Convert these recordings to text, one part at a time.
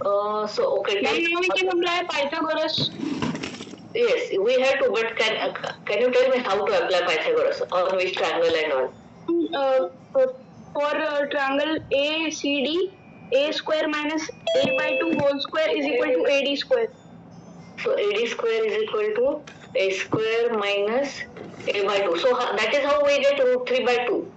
Okay. Then now we can apply Pythagoras. Yes, we have to, but can you tell me how to apply Pythagoras? On which triangle and all? For triangle ACD, a square minus a by 2 whole square is equal to AD square. So AD square is equal to a square minus a by 2. So that is how we get root 3 by 2.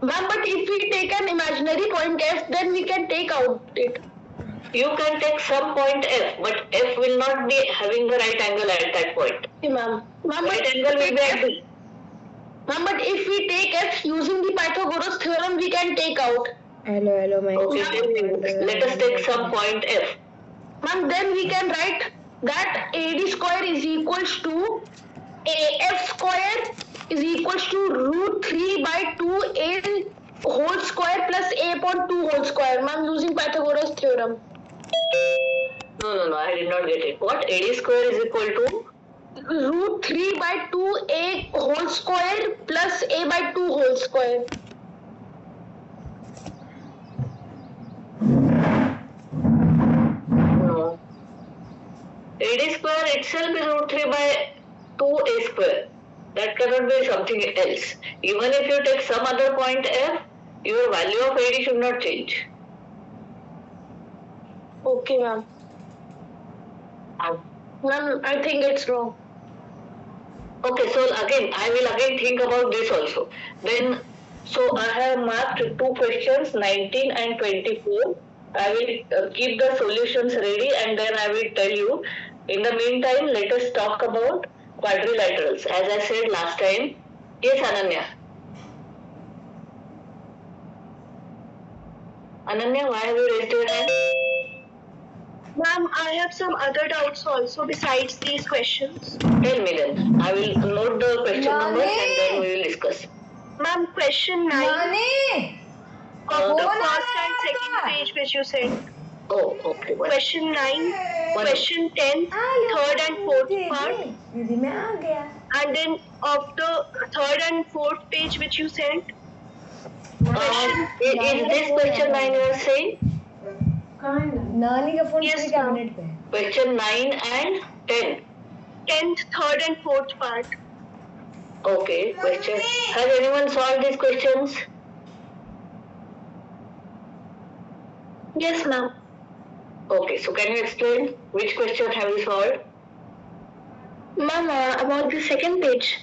Ma'am, but if we take an imaginary point f, then we can take out it. You can take some point f, but f will not be having the right angle at that point. Okay, ma'am. Right angle will be at b. Ma'am, but if we take f using the Pythagoras theorem, we can take out. Hello, my. Okay, let us take some point f. Ma'am, then we can write that AD square is equals to AF square is equals to root 3 by 2a whole square plus a upon 2 whole square. Ma'am, using Pythagoras theorem. No, I did not get it. What? AD square is equal to? Root 3 by 2a whole square plus a by 2 whole square. No. AD square itself is root 3 by 2a square. That cannot be something else. Even if you take some other point f, your value of AD should not change. Okay, ma'am. Ma'am, I think it's wrong. Okay, so again, I will again think about this also. Then, so I have marked 2 questions, 19 and 24. I will keep the solutions ready and then I will tell you. In the meantime, let us talk about quadrilaterals. As I said last time, yes, Ananya. Ananya, why have you raised your hand? Ma'am, I have some other doubts also besides these questions. Tell me then. I will note the question numbers and then we will discuss. Ma'am, question 9. Of the first and second page which you sent. Oh, okay. Question 9, question 10, third and fourth part. And then of the third and fourth page which you sent. Is this question 9 you are saying? Yes, ma'am. Question 9 and 10. 10th, third and fourth part. Okay, question. Has anyone solved these questions? Yes, ma'am. Okay, so can you explain which question have you solved? Ma'am, about the second page,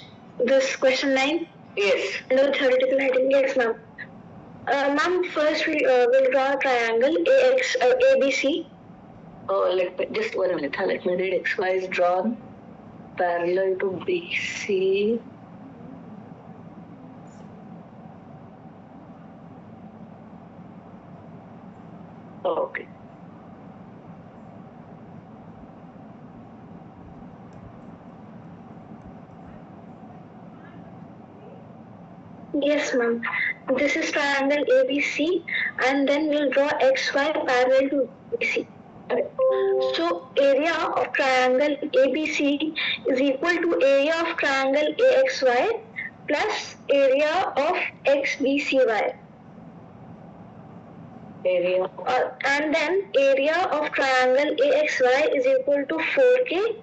this question 9. Yes. No theoretical heading. Yes, ma'am. Ma'am, first we'll draw a triangle ABC. Let me just 1 minute. Let me read. XY is drawn parallel to BC. Okay. Yes, ma'am. This is triangle ABC, and then we'll draw XY parallel to BC. So area of triangle ABC is equal to area of triangle AXY plus area of XBCY. Area. And then area of triangle AXY is equal to 4K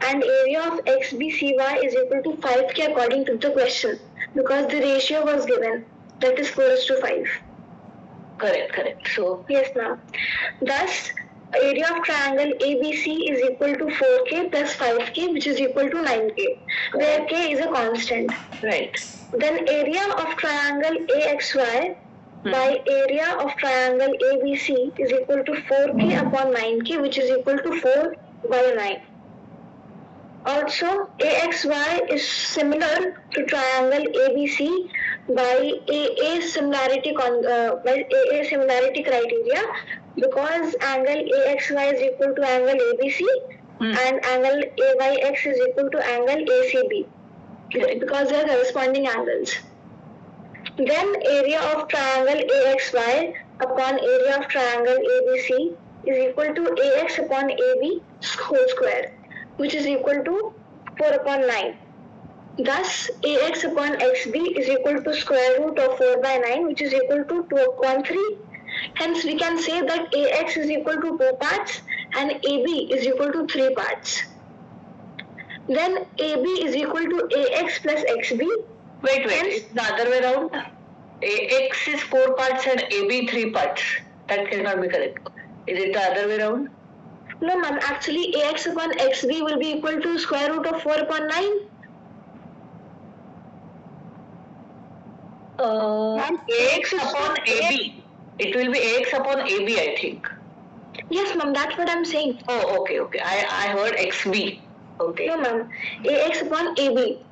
and area of XBCY is equal to 5K according to the question, because the ratio was given, that is 4:5. Correct. So yes, ma'am. Thus, area of triangle ABC is equal to 4K plus 5K, which is equal to 9K, where K is a constant. Right. Then area of triangle AXY by area of triangle ABC is equal to 4K upon 9K, which is equal to 4 by 9. Also, AXY is similar to triangle ABC by AA similarity criteria, because angle AXY is equal to angle ABC and angle AYX is equal to angle ACB, because they are corresponding angles. Then area of triangle AXY upon area of triangle ABC is equal to AX upon AB whole square, which is equal to 4 upon 9. Thus, ax upon xb is equal to square root of 4 by 9, which is equal to 2 upon 3. Hence, we can say that ax is equal to 2 parts and ab is equal to 3 parts. Then ab is equal to ax plus xb. Wait, it's the other way around. Ax is 4 parts and AB 3 parts. That cannot be correct. Is it the other way around? No, ma'am. Actually, ax upon xb will be equal to square root of 4 upon 9. Ax upon AB. It will be Ax upon AB, I think. Yes, ma'am. That's what I'm saying. Oh, okay. I heard XB. Okay. No, ma'am. Ax upon AB.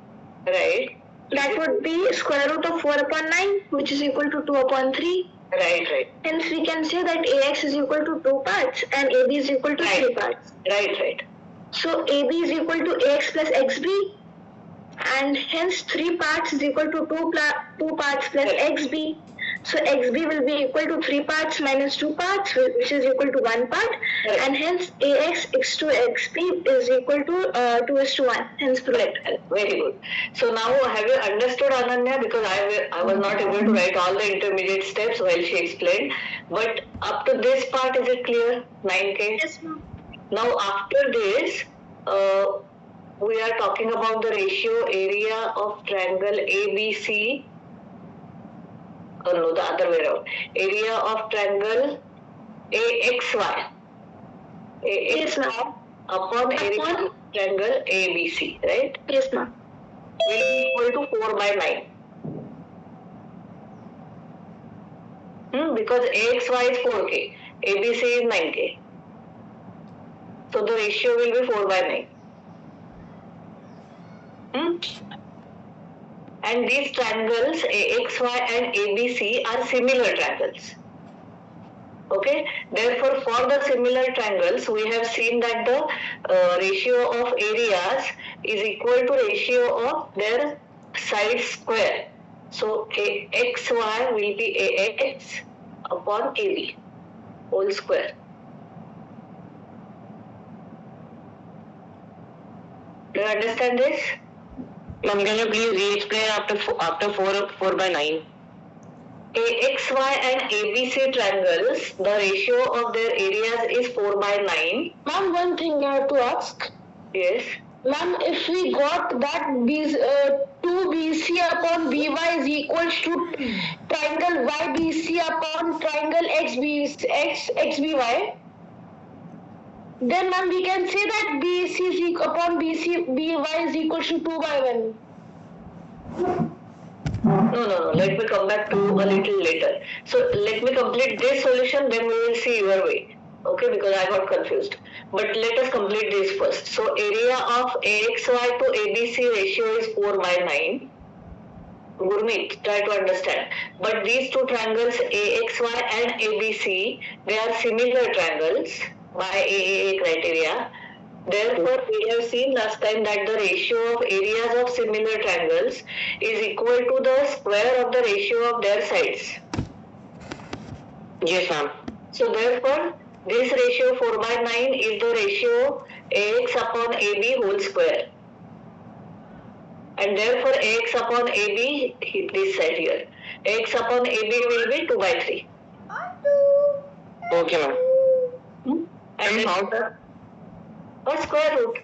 Right. That would be square root of 4 upon 9, which is equal to 2 upon 3. Right. Hence, we can say that ax is equal to 2 parts and ab is equal to 3 parts. Right. So, ab is equal to ax plus xb, and hence 3 parts is equal to 2 parts plus xb. So, xb will be equal to 3 parts minus 2 parts, which is equal to 1 part, and hence ax is to xb is equal to 2:1. Hence, correct. Very good. So now have you understood, Ananya? Because I was not able to write all the intermediate steps while she explained. But up to this part, is it clear? 9K? Yes, ma'am. Now after this, we are talking about the ratio area of triangle ABC. Oh no, the other way around. Area of triangle AXY. Yes, ma'am. Upon area of triangle ABC, right? Yes, ma'am. Will be equal to 4 by 9. Because AXY is 4K, ABC is 9K. So the ratio will be 4 by 9. And these triangles AXY and ABC are similar triangles. Okay, therefore for the similar triangles we have seen that the ratio of areas is equal to ratio of their side square. So AXY will be AX upon AB whole square. Do you understand this? Ma'am, can you please re-explain after 4 by 9? AXY and ABC triangles, the ratio of their areas is 4 by 9. Ma'am, one thing I have to ask. Yes. Ma'am, if we got that 2BC upon BY is equals to triangle YBC upon triangle XBY, then ma'am we can say that BC upon BY is equals to 2 by 1. No. Let me come back to a little later. So let me complete this solution, then we will see your way. Okay, because I got confused. But let us complete this first. So area of AXY to ABC ratio is 4 by 9. Gurmeet, try to understand. But these two triangles AXY and ABC, they are similar triangles by AAA criteria. Therefore, we have seen last time that the ratio of areas of similar triangles is equal to the square of the ratio of their sides. Yes, ma'am. So therefore, this ratio 4 by 9 is the ratio AX upon AB whole square. And therefore, AX upon AB, this side here. AX upon AB will be 2 by 3. Okay, ma'am. And how the square root.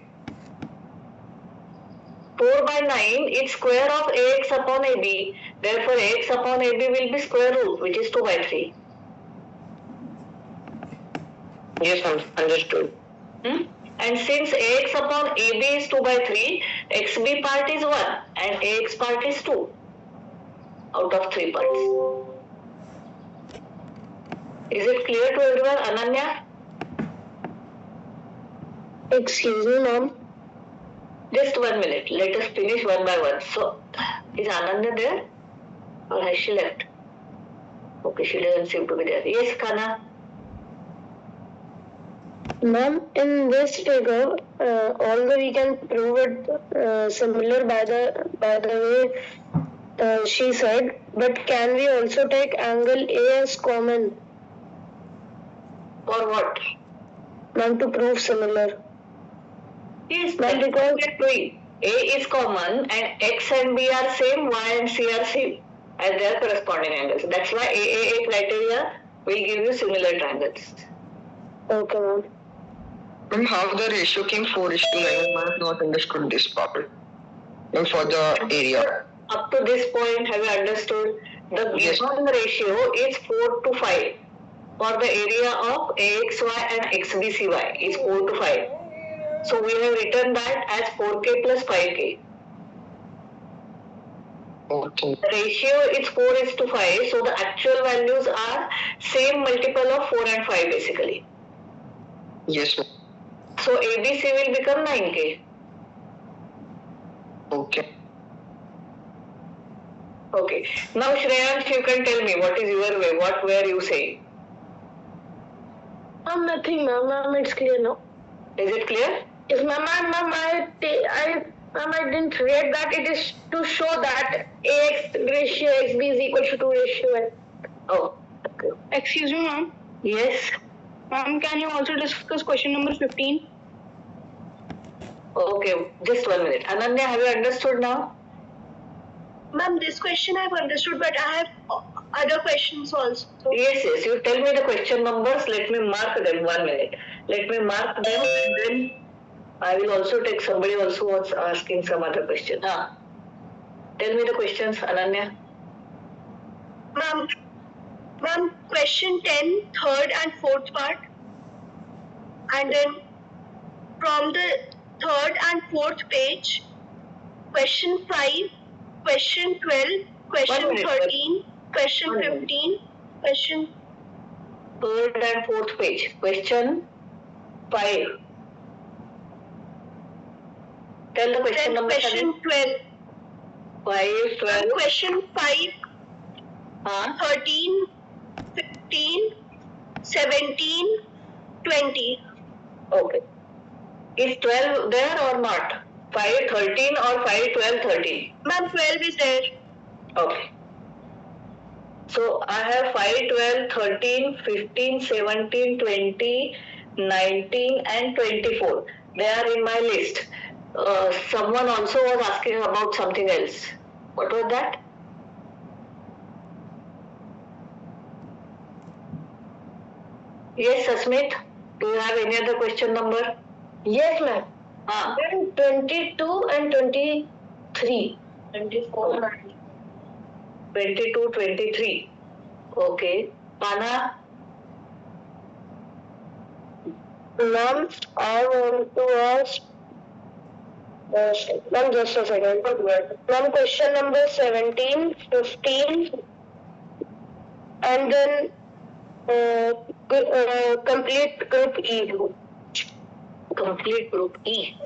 4 by 9 is square of AX upon AB. Therefore, AX upon AB will be square root, which is 2 by 3. Yes, ma'am. Understood. And since AX upon AB is 2 by 3, XB part is 1 and AX part is 2 out of 3 parts. Is it clear to everyone, Ananya? Excuse me, ma'am. Just 1 minute. Let us finish one by one. So, is Ananya there? Or has she left? Okay, she doesn't seem to be there. Yes, Kana? Ma'am, in this figure, although we can prove it similar by the way she said, but can we also take angle A as common? For what? Ma'am, to prove similar. Yes, Ma'am, because we are doing. A is common and X and B are same, Y and C are same as their corresponding angles. That's why AAA criteria will give you similar triangles. Okay, ma'am. Ma'am, how the ratio came 4:9? I have not understood this part. Ma'am, for the area. Up to this point, have you understood? The given ratio is 4 to 5 for the area of AXY and XBCY is 4 to 5. So we have written that as 4K plus 5K. Okay. The ratio is 4 is to 5, so the actual values are same multiple of 4 and 5 basically. Yes, ma'am. So ABC will become 9K. Okay. Okay. Now Shreyansh, you can tell me what is your way, what were you saying? Nothing, ma'am. Ma'am, it's clear now. Is it clear? Yes, ma'am. I didn't read that it is to show that AX ratio XB is equal to 2 ratio N. Oh, okay. Excuse me, ma'am. Yes. Ma'am, can you also discuss question number 15? Okay, just 1 minute. Ananya, have you understood now? Ma'am, this question I've understood, but I have other questions also. Yes, you tell me the question numbers, let me mark them. 1 minute. Let me mark them and then I will also take somebody also was asking some other question. Tell me the questions, Ananya. Ma'am, question 10, third and fourth part. And then from the third and fourth page, question 5, question 12, question 13, question 15, question third and fourth page. Question 5. Tell the question number. Question 12. 5, 12. Question 5, 13, 15, 17, 20. Okay. Is 12 there or not? 5, 13 or 5, 12, 13? Ma'am, 12 is there. Okay. So I have 5, 12, 13, 15, 17, 20, 19 and 24. They are in my list. Someone also was asking about something else. What was that? Yes, Sasmit. Do you have any other question number? Yes, ma'am. 22 and 23. 24. 22, 23. Okay. Anna? Ma'am, I want to ask. Ma'am, just a second. Ma'am, question number 17, 15, and then complete group E. Complete group E.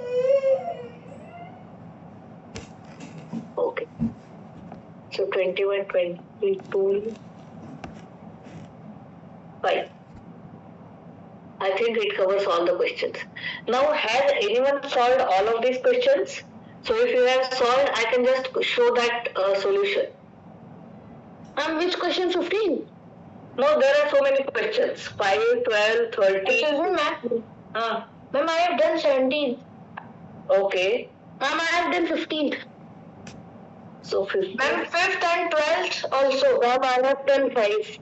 Okay. So 21, 22, 5. I think it covers all the questions. Now, has anyone solved all of these questions? So if you have solved, I can just show that solution. And which question 15? No, there are so many questions. 5, 12, 13. Excuse me, ma'am. Ma'am, I have done 17. Okay. Ma'am, I have done 15th. So 15. Ma'am, 5th and 12th also. Ma'am, I have done 5.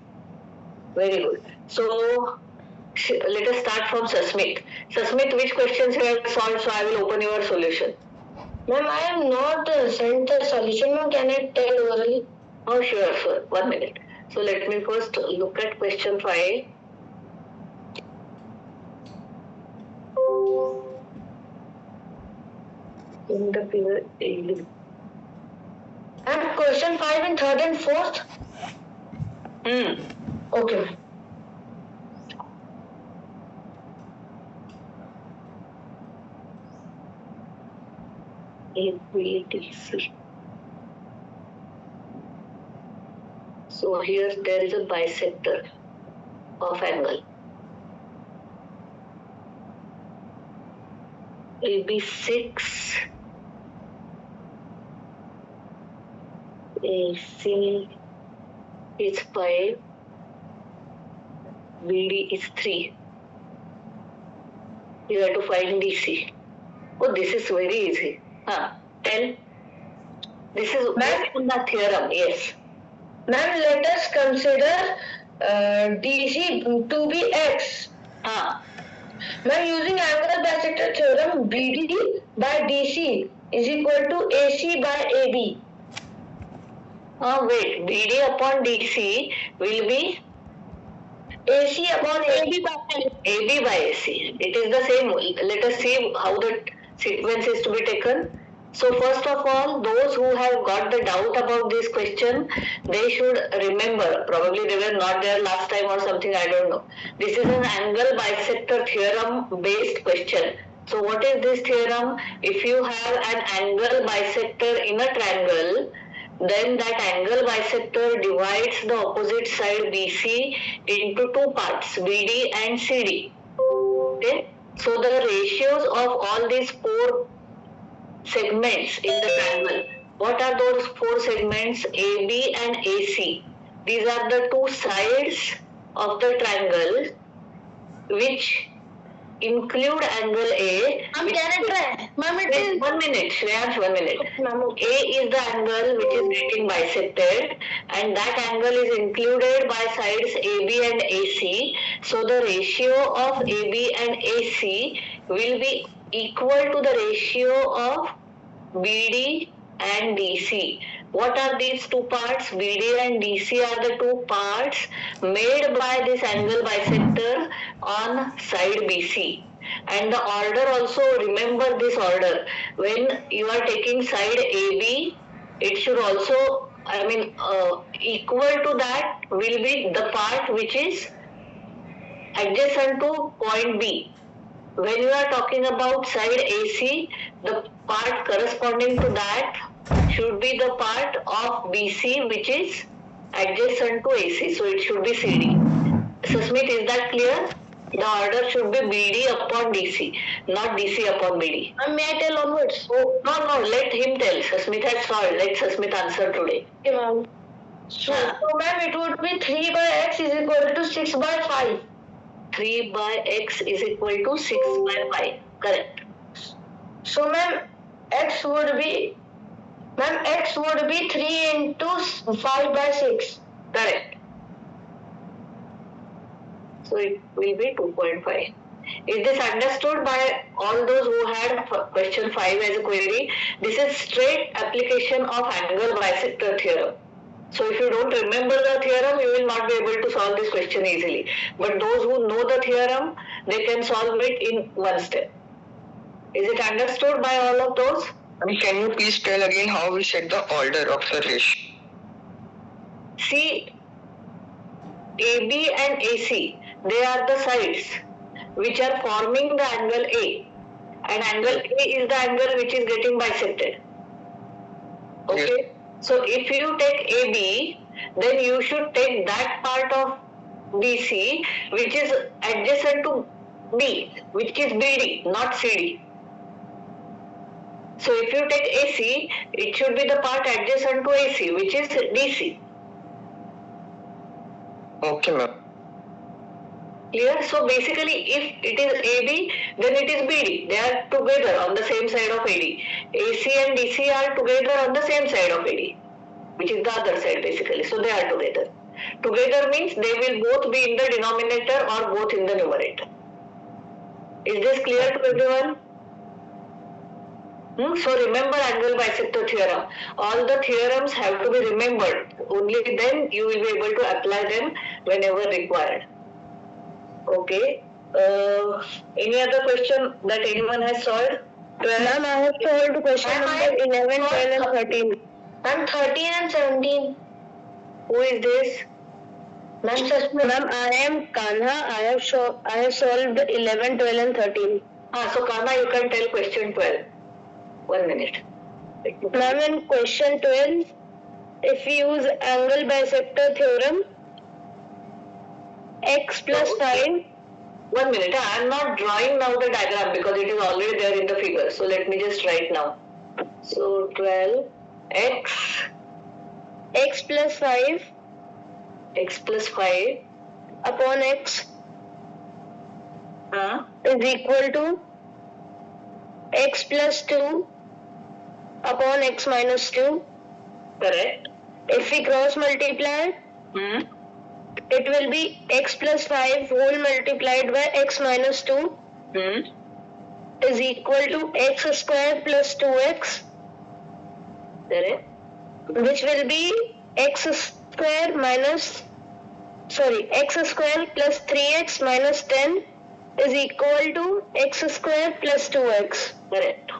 Very good. So let us start from Sasmit. Sasmit, which questions you have solved? So I will open your solution. Ma'am, I have not sent the solution. Ma'am, can I tell orally? Oh, sure. 1 minute. So let me first look at question 5. In the period. And question 5 in 3rd and 4th? Okay. ABC. So here there is a bisector of angle. AB 6, AC is 5, BD is 3. You have to find DC. Oh, this is very easy. Tell. This is based on the theorem, yes. Ma'am, let us consider DC to be X. Ma'am, using angle bisector theorem, BD by DC is equal to AC by AB. Wait, BD upon DC will be AC upon AB by AC. It is the same. Let us see how the sequence is to be taken. So first of all, those who have got the doubt about this question, they should remember, probably they were not there last time or something, I don't know. This is an angle bisector theorem based question. So what is this theorem? If you have an angle bisector in a triangle, then that angle bisector divides the opposite side BC into two parts, BD and CD. Okay? So the ratios of all these four segments in the triangle. What are those four segments? AB and AC. These are the two sides of the triangle which include angle A. Ma'am, can I try? Ma'am, it is 1 minute, Shreyansh, 1 minute. Ma'am, okay. A is the angle which is getting bisected, and that angle is included by sides AB and AC. So the ratio of AB and AC will be equal to the ratio of BD and DC. What are these two parts? BD and DC are the two parts made by this angle bisector on side BC. And the order also, remember this order. When you are taking side AB, it should also, equal to that will be the part which is adjacent to point B. When you are talking about side AC, the part corresponding to that should be the part of BC which is adjacent to AC. So it should be CD. Susmit, is that clear? The order should be BD upon DC, not DC upon BD. May I tell onwards? Oh, no, let him tell. Susmit has solved. Let Susmit answer today. Okay, ma'am. So ma'am, it would be 3 by X is equal to 6 by 5. 3 by X is equal to 6 by 5. Correct. So ma'am, X would be 3 into 5 by 6. Correct. So it will be 2.5. Is this understood by all those who had question 5 as a query? This is straight application of angle bisector theorem. So if you don't remember the theorem, you will not be able to solve this question easily. But those who know the theorem, they can solve it in one step. Is it understood by all of those? Can you please tell again how we set the order of the ratio? See, AB and AC, they are the sides which are forming the angle A. And angle A is the angle which is getting bisected. Okay? Yes. So if you take AB, then you should take that part of BC which is adjacent to B, which is BD, not CD. So if you take AC, it should be the part adjacent to AC, which is DC. Okay, ma'am. Clear? So basically, if it is AB, then it is BD. They are together on the same side of AD. AC and DC are together on the same side of AD, which is the other side basically. So they are together. Together means they will both be in the denominator or both in the numerator. Is this clear to everyone? So remember angle bisector theorem. All the theorems have to be remembered. Only then you will be able to apply them whenever required. Okay. Any other question that anyone has solved? Ma'am, I have solved question number 11, 12 and 13. Ma'am, 13 and 17. Who is this? Ma'am, I am Kanha. I have solved 11, 12 and 13. So Kanha, you can tell question 12. 1 minute. Ma'am, in question 12, if we use angle bisector theorem, x plus 5. 1 minute. I am not drawing now the diagram because it is already there in the figure. So let me just write now. So 12 x plus 5. X plus 5 upon x is equal to x plus 2 upon x minus 2. Correct. If we cross multiply, it will be x plus 5 whole multiplied by x minus 2 is equal to x square plus 2x. Correct. Which will be x square plus 3x minus 10 is equal to x square plus 2x. Correct.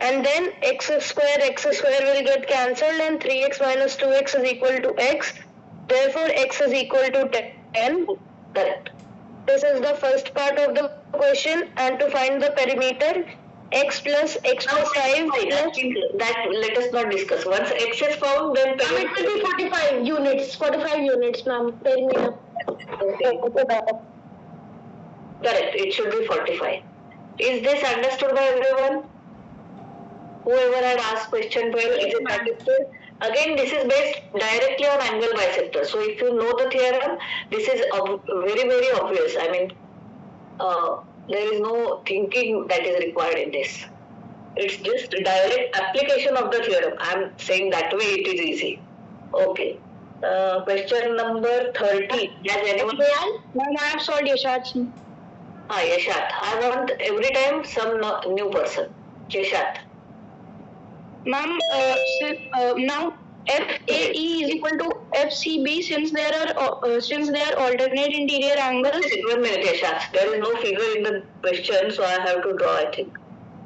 And then x square will get cancelled and 3x minus 2x is equal to x. Therefore, x is equal to 10. Correct. This is the first part of the question, and to find the perimeter, x plus 5 plus... That let us not discuss. Once x is found, then it will be 45 units. 45 units, ma'am. Perimeter. Okay. Correct. It should be 45. Is this understood by everyone? Whoever had asked question 12, is it understood? Again, this is based directly on angle bisector. So if you know the theorem, this is very, very obvious. I mean, there is no thinking that is required in this. It's just direct application of the theorem. I am saying that way it is easy. Okay. Question number 30. Has anyone? Ma'am, I have solved Yashat. Yashat. I want every time some new person. Yashat. Ma'am, now FAE is equal to FCB since they are alternate interior angles. 1 minute, Yashat. There is no figure in the question, so I have to draw, I think.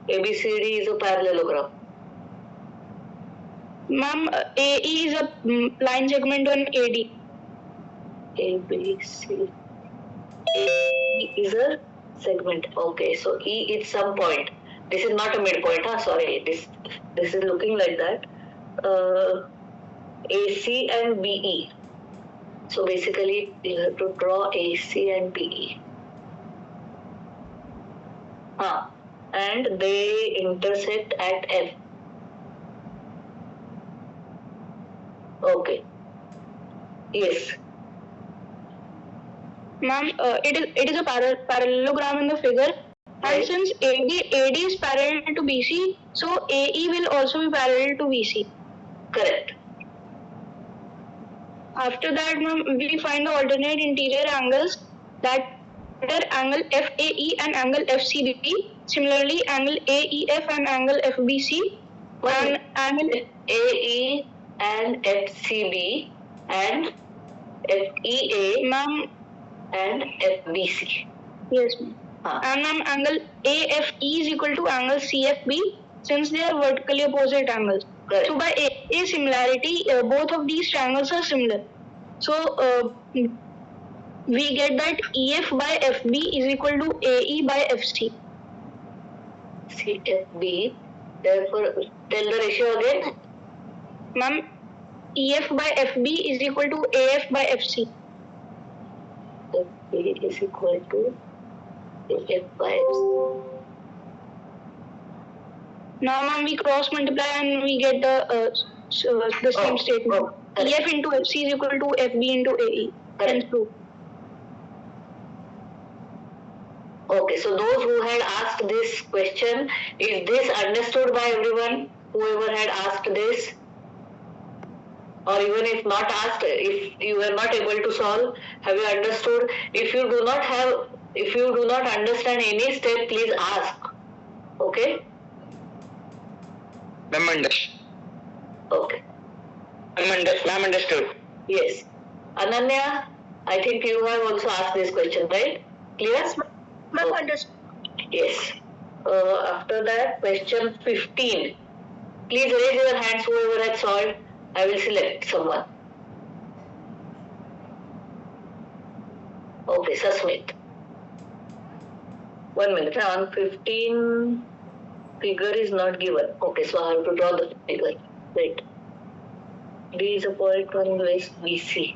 ABCD is a parallelogram. Ma'am, AE is a line segment on AD. ABC. AE is a segment. Okay, so E is some point. This is not a midpoint, sorry. This is looking like that. AC and BE. So basically, you have to draw AC and BE. And they intersect at F. Okay. Yes. Ma'am, it is a parallelogram in the figure. And since AD is parallel to BC, so AE will also be parallel to BC. Correct. After that, ma'am, we find the alternate interior angles that are angle FAE and angle FCB. Similarly, angle AEF and angle FBC. And angle AE and FCB and FEA, ma'am, and FBC. Yes, ma'am. And ma'am, angle AFE is equal to angle CFB since they are vertically opposite angles. Correct. So by a similarity, both of these triangles are similar. So we get that EF by FB is equal to AE by FC. CFB. Therefore, tell the ratio again. Ma'am, EF by FB is equal to AF by FC. FB is equal to AF by FC. Now, ma'am, we cross multiply and we get the same statement. EF into FC is equal to FB into AE. Hence proof. Okay, so those who had asked this question, is this understood by everyone? Whoever had asked this? Or even if not asked, if you were not able to solve, have you understood? If you do not understand any step, please ask. Okay? Ma'am, understood. Okay. Ma'am, understood. Yes. Ananya, I think you have also asked this question, right? Clear? Yes, ma'am, understood. Yes. After that, question 15. Please raise your hands, whoever had solved. I will select someone. Okay, Sasmit. 1 minute. On 15, figure is not given. Okay, so I have to draw the figure. Wait. D is a point on west BC.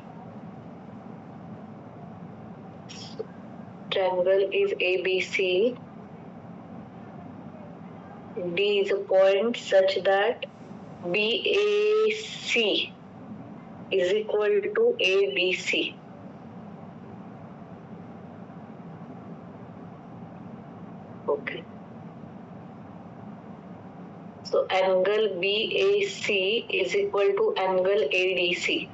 Triangle is ABC. D is a point such that BAC is equal to ABC. Okay. So angle BAC is equal to angle ADC.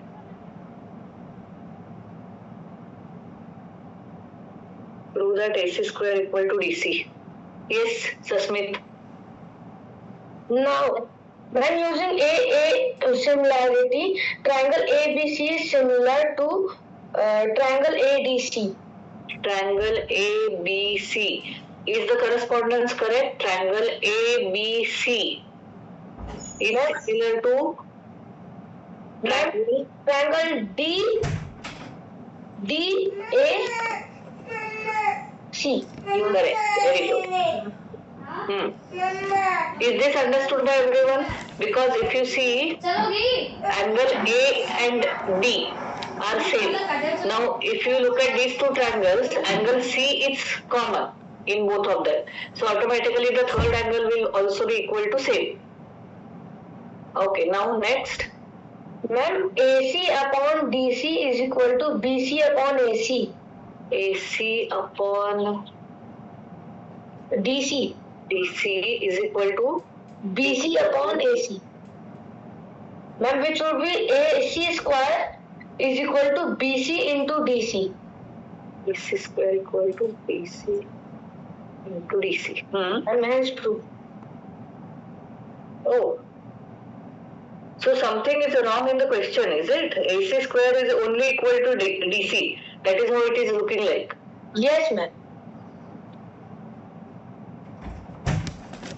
Prove that AC square equal to DC. Yes, Susmit. Now, when using AA similarity, triangle ABC is similar to triangle ADC. Triangle ABC. Is the correspondence correct? Triangle ABC is similar to triangle DAC. Correct. Very good. Is this understood by everyone? Because if you see, angle A and D are same. Now, if you look at these two triangles, angle C is common in both of them. So automatically the third angle will also be equal to same. Okay, now next. Ma'am, AC upon DC is equal to BC upon AC. AC upon DC. DC is equal to BC upon AC. Ma'am, which would be AC square is equal to BC into DC. AC square equal to BC into DC. And hence true. Oh. So something is wrong in the question, is it? AC square is only equal to DC. That is how it is looking like. Yes, ma'am.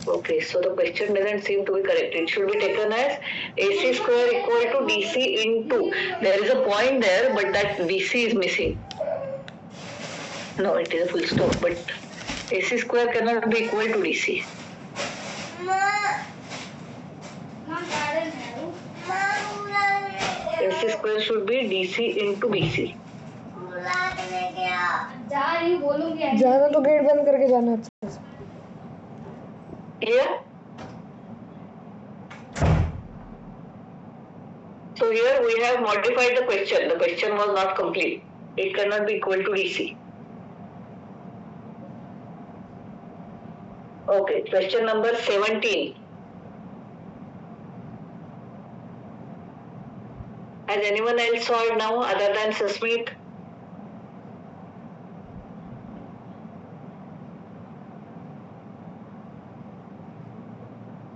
Okay, so the question doesn't seem to be correct. It should be taken as AC square equal to DC into. There is a point there, but that DC is missing. No, it is a full stop, but AC square cannot be equal to DC. AC square should be DC into BC. जाना तो gate बंद करके जाना अच्छा से। Here. So here we have modified the question. The question was not complete. It cannot be equal to DC. Okay, question number 17. Has anyone else solved now other than Susmit?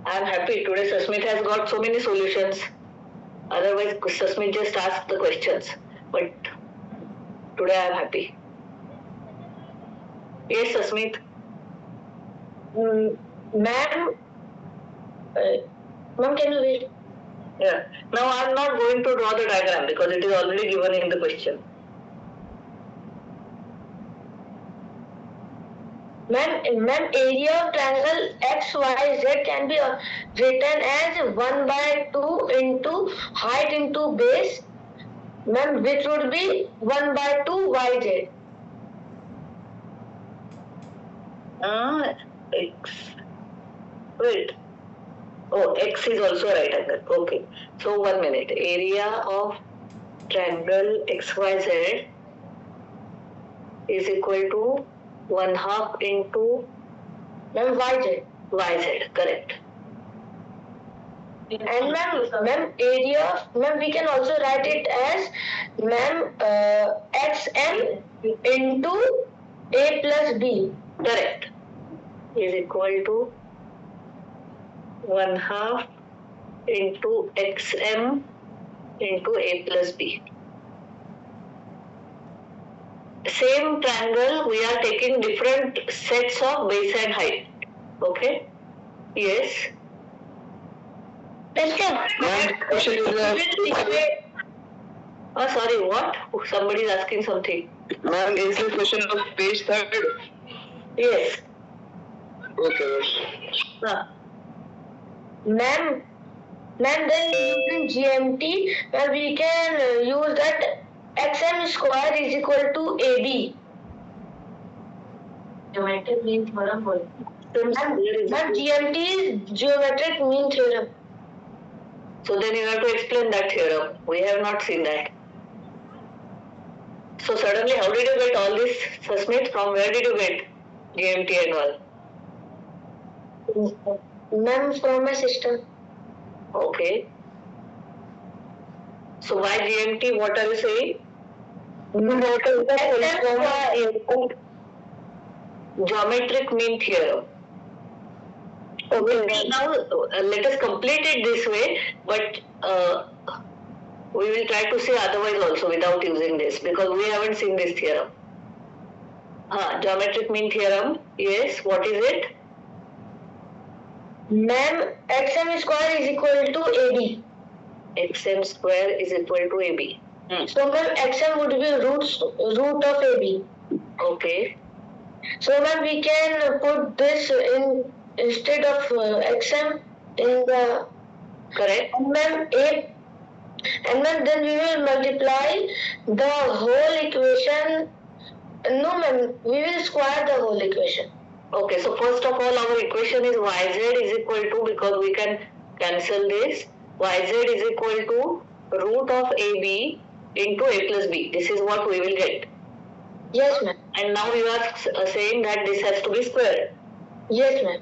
I am happy today Susmit has got so many solutions. Otherwise Susmit just asked the questions. But today I am happy. Yes, Susmit. Ma'am, can you wait? Yeah. Now I am not going to draw the diagram because it is already given in the question. Ma'am, area of triangle XYZ can be written as 1 by 2 into height into base. Ma'am, which would be 1 by 2 YZ. X. Wait. Oh, X is also right angle. Okay. So 1 minute. Area of triangle XYZ is equal to 1/2 into YZ. YZ. Correct. And ma'am, area, ma'am, we can also write it as XM into A plus B. Correct. Is equal to 1/2 into XM into A plus B. Same triangle, we are taking different sets of base and height. Okay? Yes. Oh, sorry, what? Somebody is asking something. Ma'am, is the question of page 3rd? Yes. Okay. Ma'am, then using GMT, we can use that XM square is equal to AB. Geometric mean theorem. Ma'am, GMT is geometric mean theorem. So then you have to explain that theorem. We have not seen that. So suddenly, how did you get all this, Susmit? From where did you get GMT and all? Ma'am, from my system. Okay. So why GMT? What are you saying? What is the full form? Geometric mean theorem. Okay. Now let us complete it this way, but we will try to say otherwise also without using this because we haven't seen this theorem. Geometric mean theorem. Yes. What is it? Ma'am, xm square is equal to AB. Xm square is equal to AB. So ma'am, xm would be root of AB. Okay. So ma'am, we can put this in instead of xm in the Correct. and ma'am then we will multiply the whole equation. No ma'am, we will square the whole equation. Okay, so first of all our equation is yz is equal to, because we can cancel this, yz is equal to root of AB into a plus b. This is what we will get. Yes ma'am. And now you are saying that this has to be squared. Yes ma'am.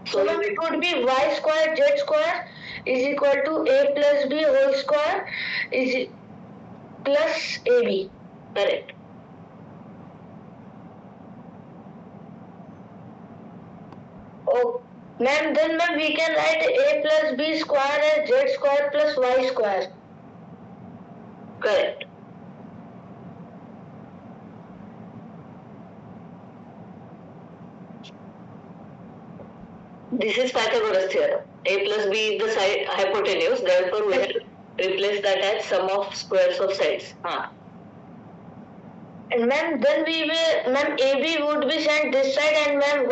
So ma'am, it would be y square z square is equal to a plus b whole square is plus ab. Correct. Oh, ma'am, then ma'am we can write a plus b square as z square plus y square. Correct. This is Pythagoras theorem. A plus b is the side hypotenuse, therefore we will replace that as sum of squares of sides. And ma'am, then we will, ma'am, AB would be sent this side and ma'am,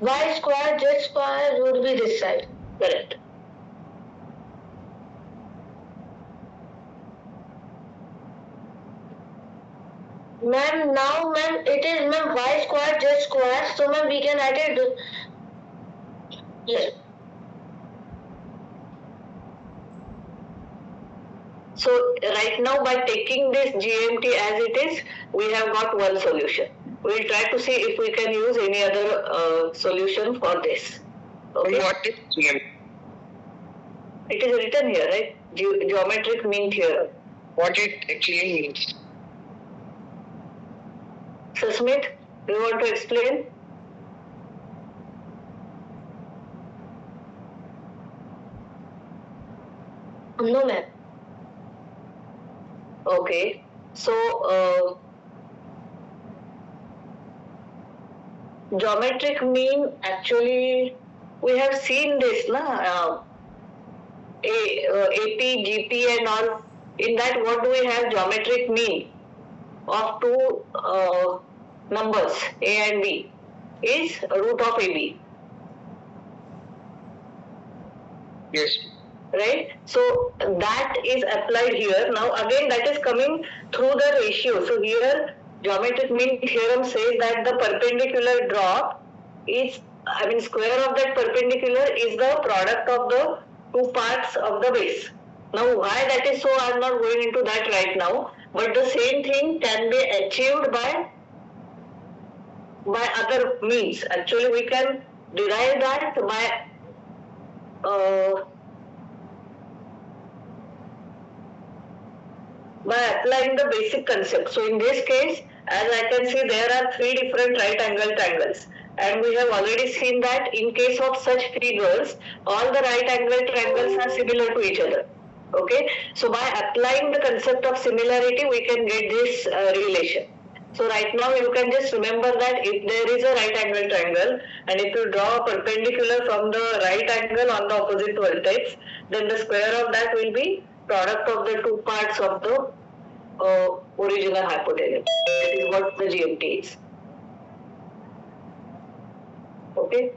y square, z square would be this side. Correct. Ma'am, now ma'am, it is ma'am y square, z square, so ma'am we can add it. Yes. So right now by taking this GMT as it is, we have got one solution. We will try to see if we can use any other solution for this. Okay. What is GMT? It is written here, right? Geometric mean theorem. What it actually means? So Smith, do you want to explain? No ma'am. Okay. So geometric mean, actually we have seen this AP, GP and all. In that, what do we have? Geometric mean of two numbers A and B is root of AB. Yes. Right? So that is applied here. Now again that is coming through the ratio. So here geometric mean theorem says that the perpendicular drop is, square of that perpendicular is the product of the two parts of the base. Now why that is so, I am not going into that right now, but the same thing can be achieved by other means. Actually we can derive that by applying the basic concept. So in this case, as I can see, there are three different right angle triangles, and we have already seen that in case of such figures, all the right angle triangles are similar to each other. Okay, so by applying the concept of similarity, we can get this relation. So right now you can just remember that if there is a right angle triangle and if you draw a perpendicular from the right angle on the opposite vertex, then the square of that will be product of the two parts of the original hypotenuse. That is what the GMT is. Okay.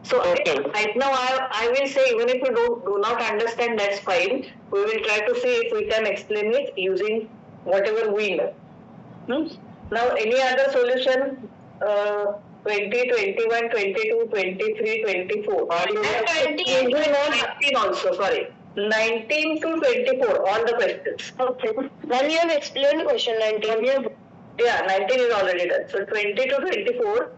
So right now I will say, even if you do not understand, that's fine. We will try to see if we can explain it using whatever we know. Now any other solution? 20, 21, 22, 23, 24. 19 also, sorry. 19 to 24, all the questions. Okay. Then you have explained question 19. Yeah, 19 is already done. So 20 to 24,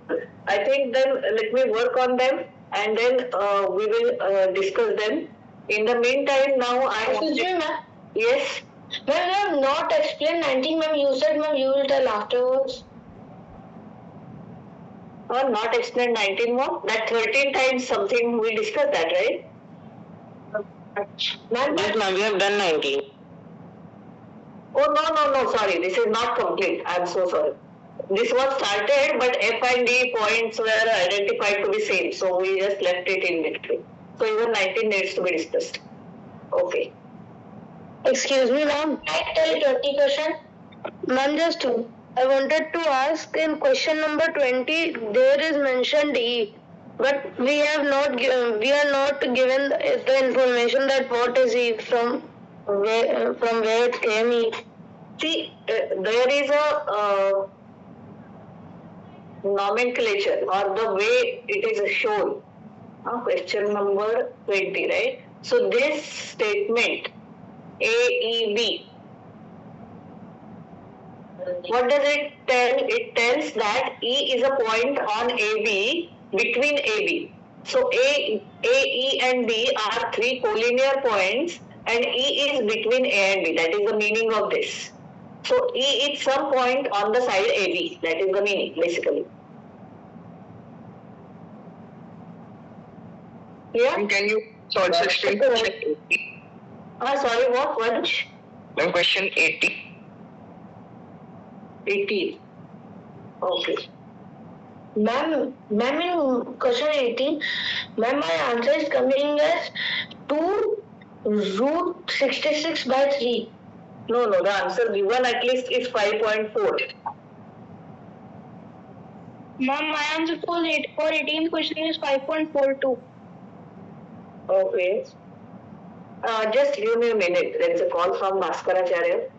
I think then let me work on them and then we will discuss them. In the meantime, now I Excuse me, ma'am. Yes. Ma'am, you have not explained 19, ma'am. You said, ma'am, you will tell afterwards. Or not explain 19 more? That 13 times something we discussed that, right? Ma'am, yes, ma'am, we have done 19. Oh, no, sorry. This is not complete. I am so sorry. This was started, but F and D points were identified to be same. So we just left it in between. So even 19 needs to be discussed. Okay. Excuse me, ma'am. I tell 20 question. Ma'am, just I wanted to ask in question number 20, there is mentioned E, but we are not given the information that what is E from where it came E. See, there is a nomenclature or the way it is shown. Question number 20, right? So this statement AEB, what does it tell? It tells that E is a point on AB between AB. So A, E and B are three collinear points and E is between A and B. That is the meaning of this. So E is some point on the side AB. That is the meaning basically. Yeah? Can you also explain question 80? Sorry, what? Which? Ma'am, question 80. 18. Okay. Ma'am, in question 18, ma'am, my answer is coming as 2 root 66 by 3. No, the answer given at least is 5.4. Ma'am, my answer for 18th question is 5.42. Okay. Just give me a minute. There is a call from Bhaskaracharya.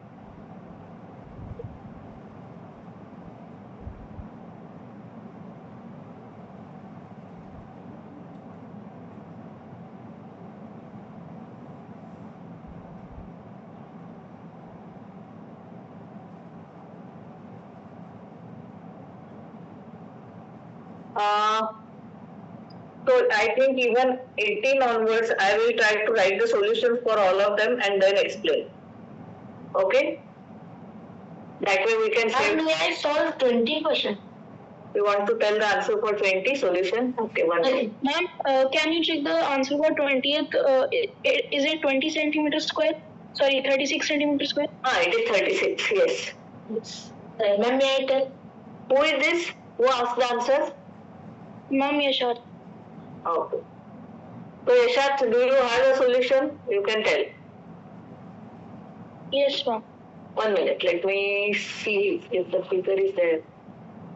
So I think even 18 onwards, I will try to write the solutions for all of them and then explain. Okay? That way we can save. May I solve 20 question? You want to tell the answer for 20 solution? Okay, one minute. Ma'am, can you check the answer for 20th? Is it 20 centimeter square? Sorry, 36 centimeter square? It is 36, yes. Ma'am, may I tell? Who is this? Who asked the answer? Ma'am, Yashat. Okay. So Yashat, do you have a solution? You can tell. Yes, ma'am. 1 minute. Let me see if the figure is there.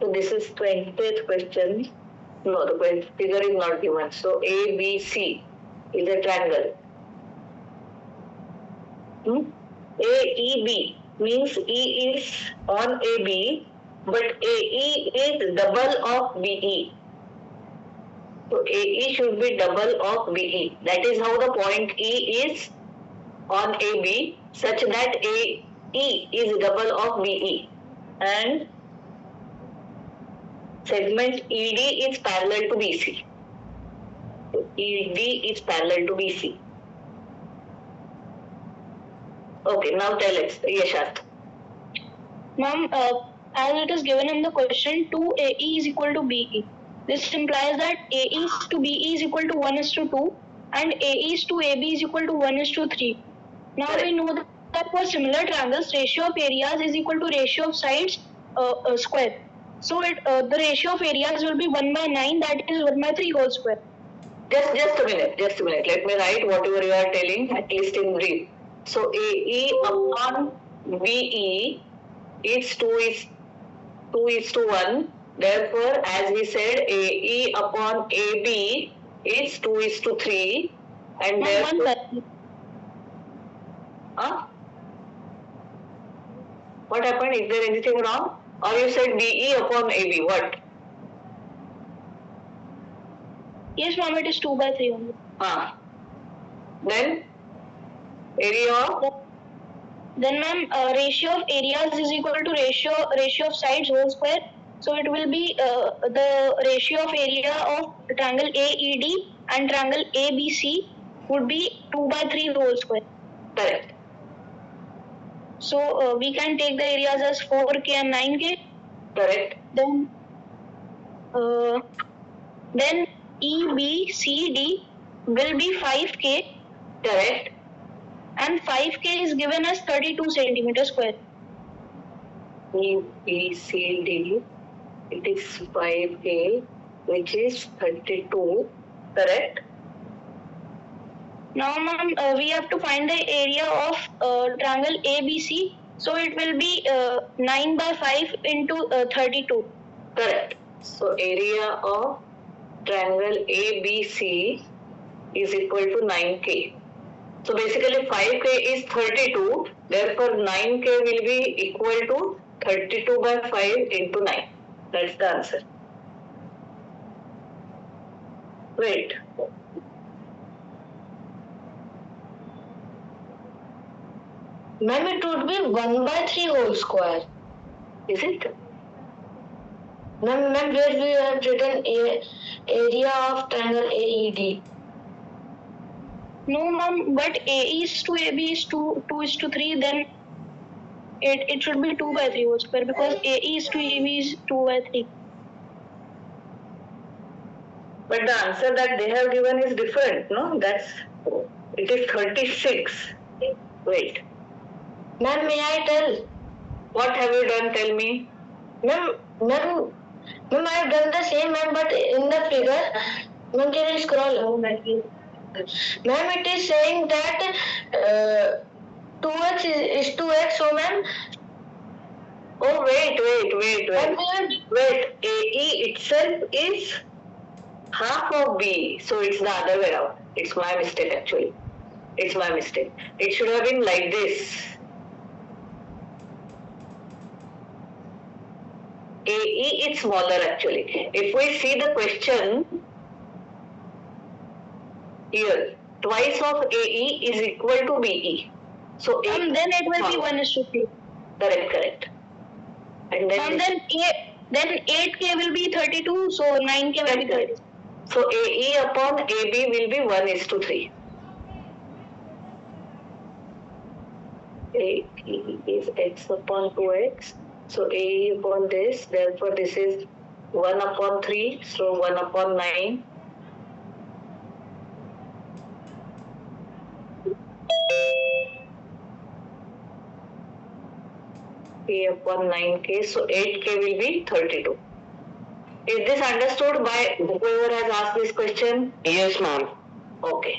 So this is 20th question. No, the figure is not given. So ABC is a triangle. AEB means E is on AB, but AE is double of BE. So AE should be double of BE. That is how the point E is on AB, such that AE is double of BE. And segment ED is parallel to BC. So ED is parallel to BC. Okay, now tell us, Yashat. Ma'am, as it is given in the question, 2AE is equal to BE. This implies that AE to BE is equal to 1:2 and AE to AB is equal to 1:3. Now we know that for similar triangles, ratio of areas is equal to ratio of sides square. So the ratio of areas will be 1/9, that is 1/3 whole square. Just a minute. Let me write whatever you are telling, at least in brief. So AE upon BE is 2:1. Therefore, as we said, AE upon AB is 2:3. And therefore, what happened? Is there anything wrong? Or you said BE upon AB? What? Yes, ma'am, it is 2/3 only. Then area? Then, ma'am, ratio of areas is equal to ratio of sides whole square. So it will be the ratio of area of triangle AED and triangle ABC would be 2/3 whole square. Correct. So we can take the areas as 4K and 9K. Correct. Then EBCD will be 5K. Correct. And 5K is given as 32 centimeter square. EBCD, it is 5K, which is 32. Correct. Now, ma'am, we have to find the area of triangle ABC. So it will be 9/5 into 32. Correct. So area of triangle ABC is equal to 9K. So basically 5K is 32. Therefore 9K will be equal to 32/5 into 9. That's the answer. Wait. Ma'am, it would be 1/3 whole square. Is it? Ma'am, where we have written area of triangle AED. No, ma'am, but AE is to AB is 2:3, then it should be 2/3 whole square because AE is to AB is 2/3. But the answer that they have given is different, no? It is 36. Wait. Ma'am, may I tell? What have you done? Tell me. Ma'am, I have done the same, ma'am, but in the figure, ma'am, can you scroll? Ma'am, it is saying that 2x is 2x, so ma'am. Oh, wait. Ma'am, Wait, AE itself is half of B, so it's the other way around. It's my mistake actually. It's my mistake. It should have been like this. AE is smaller actually. If we see the question here, twice of AE is equal to BE. So And then it will be 1:3. Correct. And then then 8K will be 32, so 9K will be 30. So AE upon AB will be 1:3. AE is x upon 2x. So AE upon this, therefore this is 1/3, so 1/9. K upon 9K, so 8K will be 32. Is this understood by whoever has asked this question? Yes, ma'am. Okay.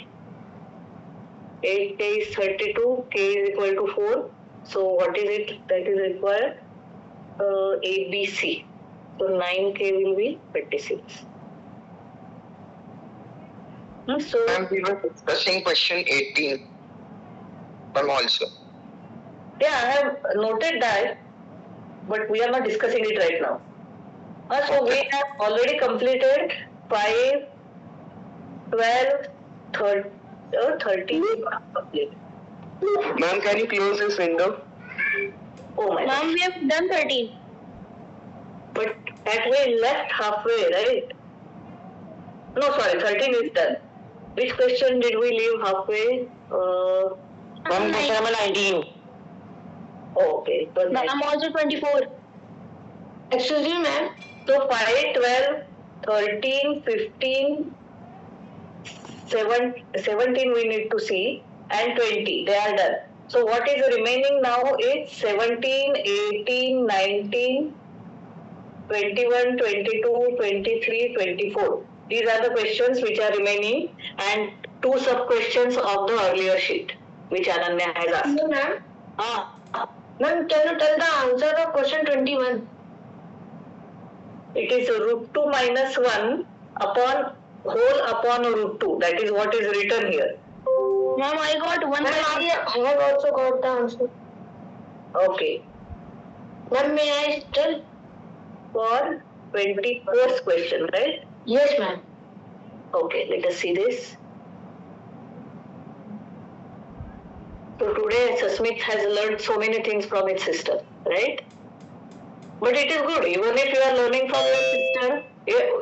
8K is 32, K is equal to 4. So what is it that is required? ABC. So 9K will be 36. So Ma'am, we were discussing question 18. Ma'am, also. yeah, I have noted that, but we are not discussing it right now. So we have already completed 5, 12, 13. Ma'am, can you close this window? Oh my Ma'am, God. we have done 13. But that we left halfway, right? No, sorry, 13 is done. Which question did we leave halfway? Ma'am, question number 19. Oh, okay. It was Ma'am, also 24. excuse me, ma'am. So 5, 12, 13, 15, 17 we need to see, and 20. They are done. So what is remaining now is 17, 18, 19, 21, 22, 23, 24. These are the questions which are remaining and 2 sub-questions of the earlier sheet which Ananya has asked. No, ma'am. Ma'am, can you tell the answer of question 21? It is root 2 minus 1 upon whole upon root 2. That is what is written here. Ma'am, I got 1. Ma'am, I have also got the answer. Okay. Ma'am, may I tell? For 24th question, right? Yes, ma'am. Okay, let us see this. So today Susmit has learned so many things from its sister, right? But it is good. Even if you are learning from your sister,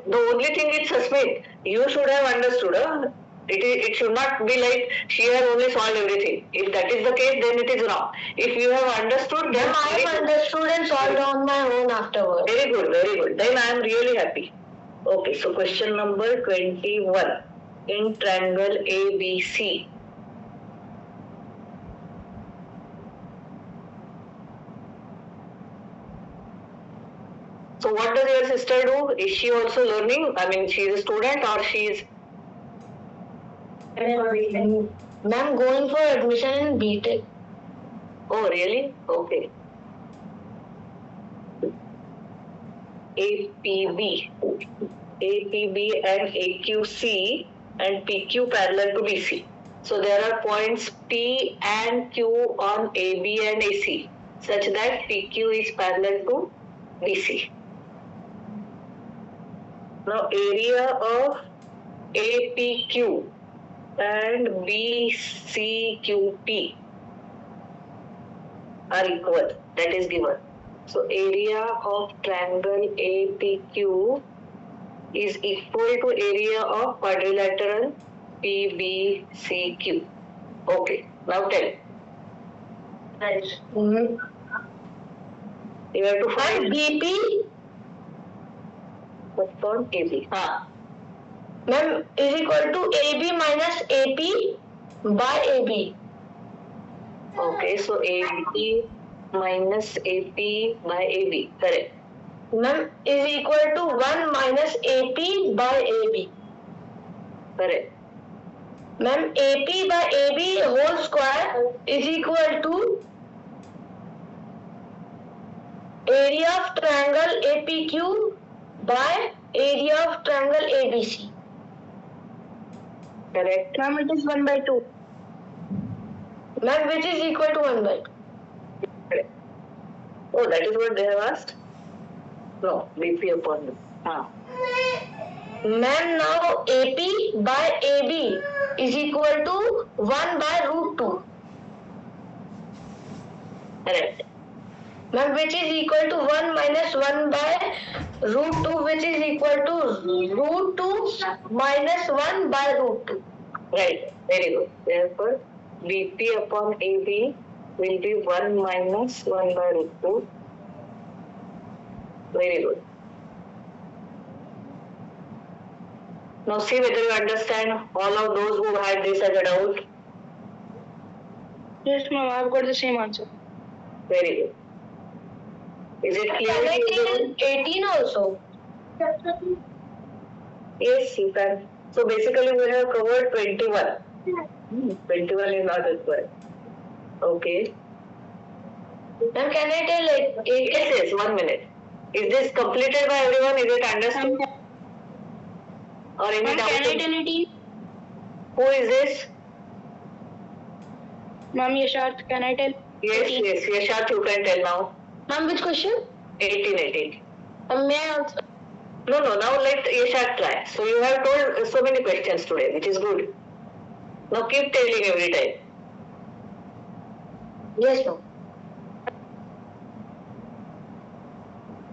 the only thing is Susmit, you should have understood. It should not be like she has only solved everything. If that is the case, then it is wrong. If you have understood, then I have understood and solved on my own afterwards. very good, very good. Then I am really happy. Okay, so question number 21. In triangle ABC. So what does your sister do? Is she also learning? I mean, she is a student or she is? Ma'am, going for admission in BTech. Oh, really? Okay. APB. APB and AQC and PQ parallel to BC. So there are points P and Q on AB and AC such that PQ is parallel to BC. Now area of APQ and BCQP are equal. That is given. So area of triangle APQ is equal to area of quadrilateral PBCQ. Okay, now tell. Right. You have to find BP. what's on AB. Ma'am, is equal to AB minus AP by AB. Okay, so AB minus AP by AB. Correct. Ma'am, is equal to 1 minus AP by AB. Correct. Ma'am, AP by AB whole square is equal to area of triangle APQ by area of triangle ABC. Correct. Ma'am, it is 1 by 2. Ma'am, which is equal to 1 by 2. Correct. Oh, that is what they have asked? No, BP upon B. Ma'am, now AP by AB is equal to 1 by root 2. Correct. Ma'am, which is equal to 1 minus 1 by root 2, which is equal to root 2 minus 1 by root 2. Right. Very good. Therefore, BP upon AB will be 1 minus 1 by root 2. Very good. Now see whether you understand all of those who had this as a doubt. Yes, ma'am, I've got the same answer. Very good. Is it clear? Can I take 18 also? Yes, you can. So basically we have covered 21. 21 is not required. Okay. Ma'am, can I tell like 18? Yes, 1 minute. Is this completed by everyone? Is it understood? Or any Ma'am, doubt? can I tell 18? Who is this? Ma'am, Yasharth, can I tell? Yes, 18. yes. Yasharth, you can tell now. Ma'am, which question? 18. May I answer? No, now let Yasharth try. So you have told so many questions today, which is good. Now keep telling every time. Yes, ma'am.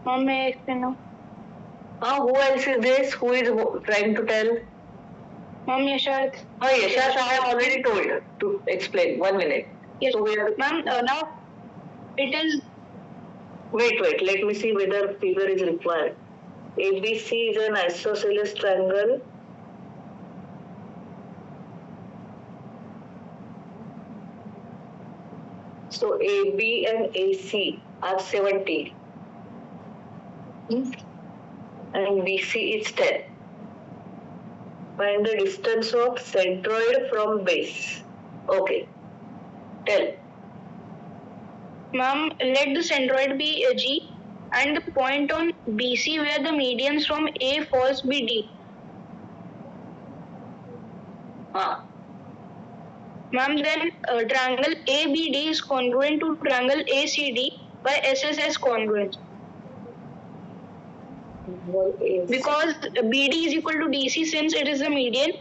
Ma'am, may I explain now? Who else is this? Who is trying to tell? Ma'am, Yasharth. Yasharth, I have already told to explain. 1 minute. Yes. So we are. Ma'am, now it is. Wait. Let me see whether figure is required. ABC is an isosceles triangle. So AB and AC are 70. And BC is 10. Find the distance of centroid from base. Okay. Tell. Ma'am, let the centroid be G and the point on BC where the medians from A falls be D. Ma'am, then triangle ABD is congruent to triangle ACD by SSS congruence. Because BD is equal to DC since it is the median,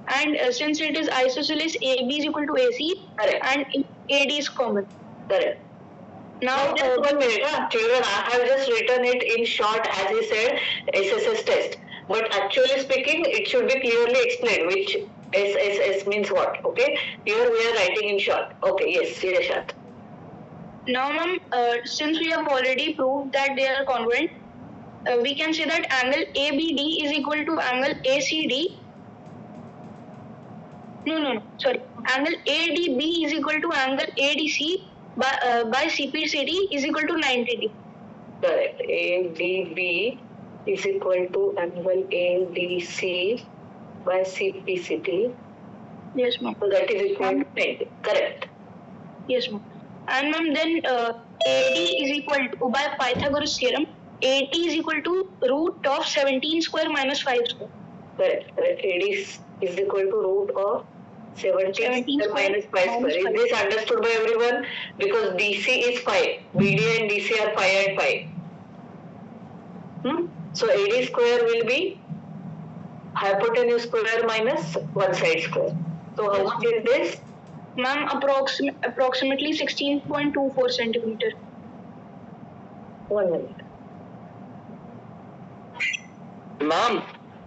and since it is isosceles, AB is equal to AC. Correct. And AD is common. Correct. Now, just 1 minute, children. I have just written it in short as he said SSS test. But actually speaking, it should be clearly explained which SSS means what. Okay. Here we are writing in short. Okay. Yes, Shirashant. now, ma'am, since we have already proved that they are congruent, we can say that angle ABD is equal to angle ACD. No, sorry. Angle ADB is equal to angle ADC by CPCD is equal to 90 degree. Correct. ADB is equal to angle ADC by CPCT. Yes, ma'am. So that is equal to 90. Correct. Yes, ma'am. And ma'am, then AD is equal to, by Pythagoras theorem, AT is equal to root of 17 square minus 5 square. Correct. AD is equal to root of 17 square minus 5 square. Is this understood by everyone? Because DC is 5. BD and DC are 5 and 5. So AD square will be hypotenuse square minus one side square. So how much is this? Ma'am, approximately 16.24 centimeter. 1 minute. Ma'am,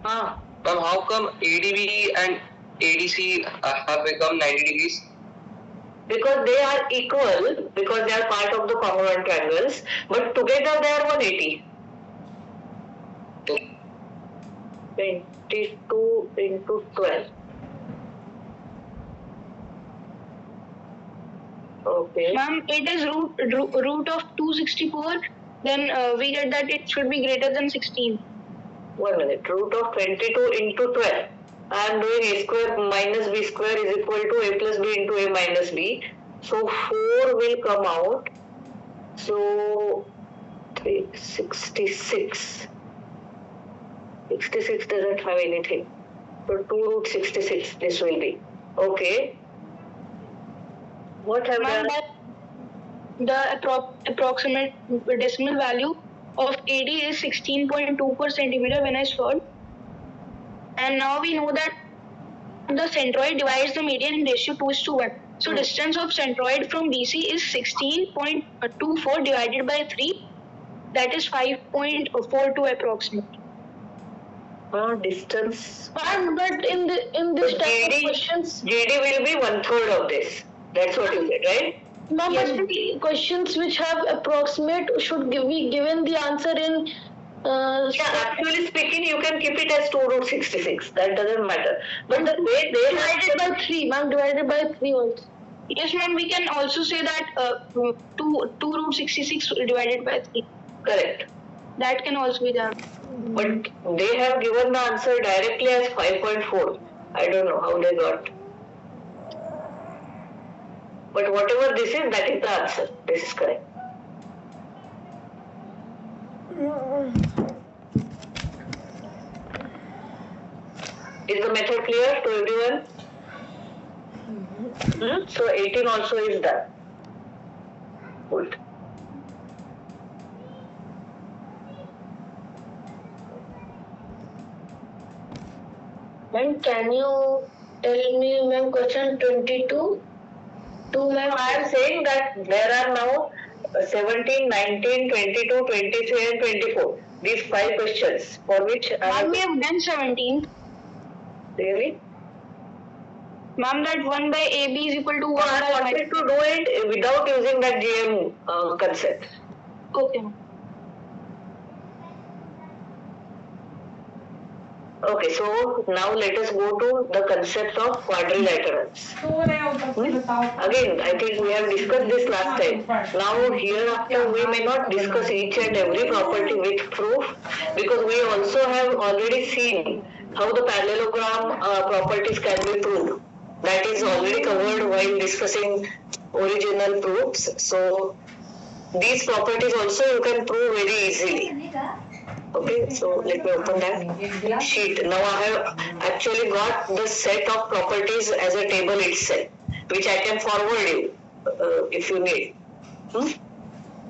Ah, ma'am, how come ADB and ADC have become 90 degrees? because they are equal, because they are part of the congruent triangles, but together they are 180. 22 into 12. Okay. Ma'am, it is root of 264. Then we get that it should be greater than 16. 1 minute. Root of 22 into 12. I am doing a square minus b square is equal to a plus b into a minus b. So 4 will come out. So 366. 66 doesn't have anything. So 2 root 66 this will be. Okay. What have Ma'am, done? the approximate decimal value of AD is 16.2 per centimeter when I solved. And now we know that the centroid divides the median in ratio 2:1. So distance of centroid from DC is 16.24 divided by 3. That is 5.42 approximately. Distance. But in this type of questions, GD will be 1/3 of this. That's what you said, right? ma'am, Yes. but the questions which have approximate should be given the answer in. Actually speaking, you can keep it as 2 root 66. That doesn't matter. But the way they Divided by 3, ma'am, divided by 3 also. Yes, ma'am, we can also say that 2 root 66 divided by 3. correct. That can also be done. But they have given the answer directly as 5.4. I don't know how they got. But whatever this is, that is the answer. This is correct. Is the method clear to everyone? So 18 also is done. Good. Ma'am, can you tell me, ma'am, question 22? Ma'am, I am saying that there are now 17, 19, 22, 23 and 24. These 5 questions for which I Ma'am, we have done 17. Really? Ma'am, that 1 by AB is equal to 1 I by wanted to do it without using that GM concept. Okay. Okay, so now let us go to the concept of quadrilaterals. Again, I think we have discussed this last time. Now hereafter we may not discuss each and every property with proof, because we also have already seen how the parallelogram properties can be proved. That is already covered while discussing original proofs. So these properties also you can prove very easily. Okay, so let me open that sheet. Now I have actually got the set of properties as a table itself, which I can forward you if you need.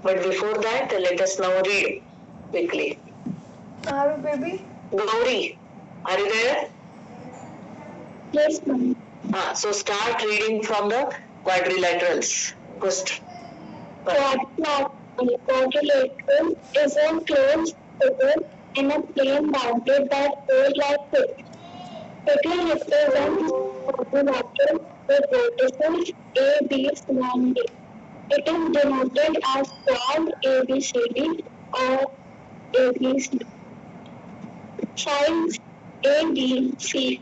But before that, let us now read quickly. Baby? Gauri, are you there? Yes, ma'am. So start reading from the quadrilaterals first. Quadrilateral is a closed figure in a plane bounded by four like this. Figure represents quadrilateral with vertices A, B, C, and D. It is denoted as quad ABCD or ABC. Sides ADC,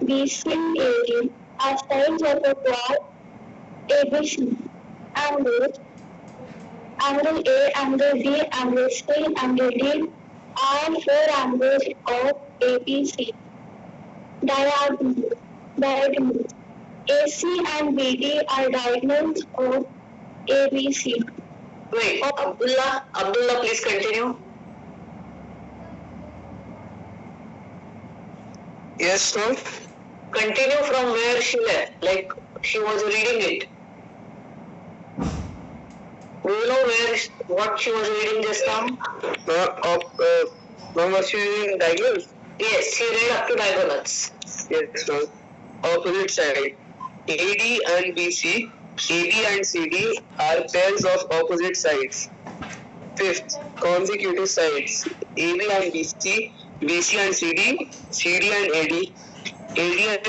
BC, AD are sides of a quad ABC. Angles angle A, angle B, angle C, angle D are four angles of ABC. Diagonals. AC and BD are diagonals of ABC. Wait, Abdullah, please continue. Yes, ma'am. Continue from where she left, like she was reading it. Do you know what she was reading just now? Ma'am, was she reading diagonals? Yes, she read up to diagonals. Yes, ma'am. Opposite side. AD and BC, AD and CD are pairs of opposite sides. Fifth, consecutive sides. AB and BC, BC and CD, CD and AD. AD and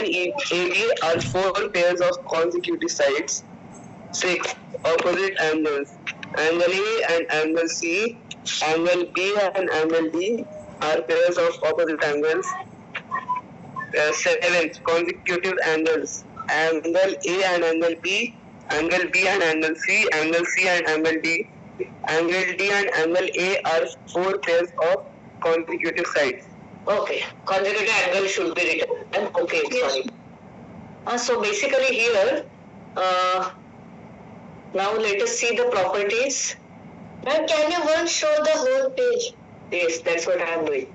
AD are four pairs of consecutive sides. Sixth, opposite angles. Angle A and angle C, angle B and angle D are pairs of opposite angles. Seventh, consecutive angles. Angle A and angle B, angle B and angle C, angle C and angle D. Angle D and angle A are four pairs of consecutive sides. Okay, consecutive angle should be written. Okay, sorry. So basically here, now let us see the properties. Ma'am, can you once show the whole page? Yes, that's what I am doing.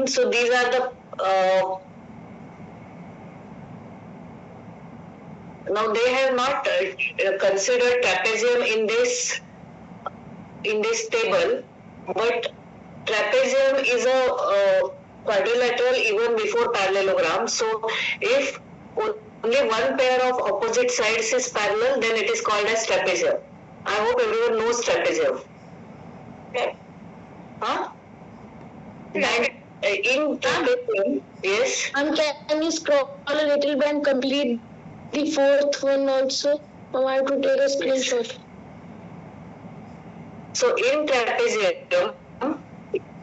So these are the now they have not considered trapezium in this table, but trapezium is a quadrilateral even before parallelogram. So if only one pair of opposite sides is parallel, then it is called as trapezium. I hope everyone knows trapezium. Okay. Huh? And in trapezium, yes. And can you scroll a little bit and complete the fourth one also? I have to take a screenshot. So in trapezium,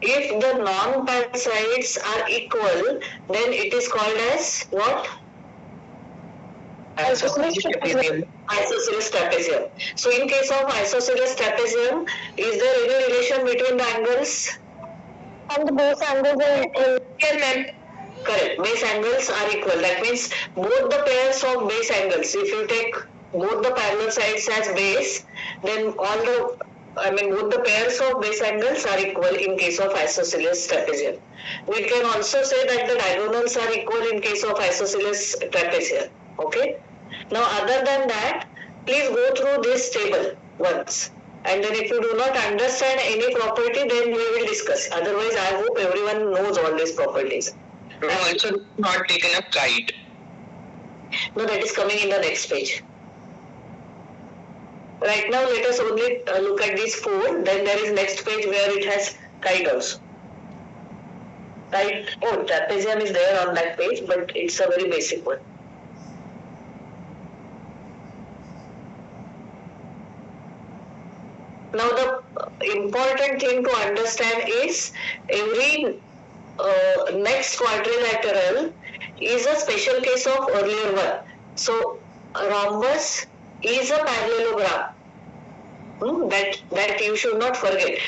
if the non-parallel sides are equal, then it is called as what? Isosceles trapezium. Isosceles trapezium. So in case of isosceles trapezium, is there any relation between the angles? And the base angles are Correct. Base angles are equal. That means both the pairs of base angles, if you take both the parallel sides as base, then both the pairs of base angles are equal in case of isosceles trapezium. We can also say that the diagonals are equal in case of isosceles trapezium. Okay. Now, other than that, please go through this table once. And then if you do not understand any property, then we will discuss. Otherwise, I hope everyone knows all these properties. Also not taken a kite. No, that is coming in the next page. Right now, let us only look at these four. Then there is next page where it has kite also. Kite, trapezium is there on that page, but it's a very basic one. Now, the important thing to understand is every next quadrilateral is a special case of earlier one. So, rhombus is a parallelogram. That you should not forget.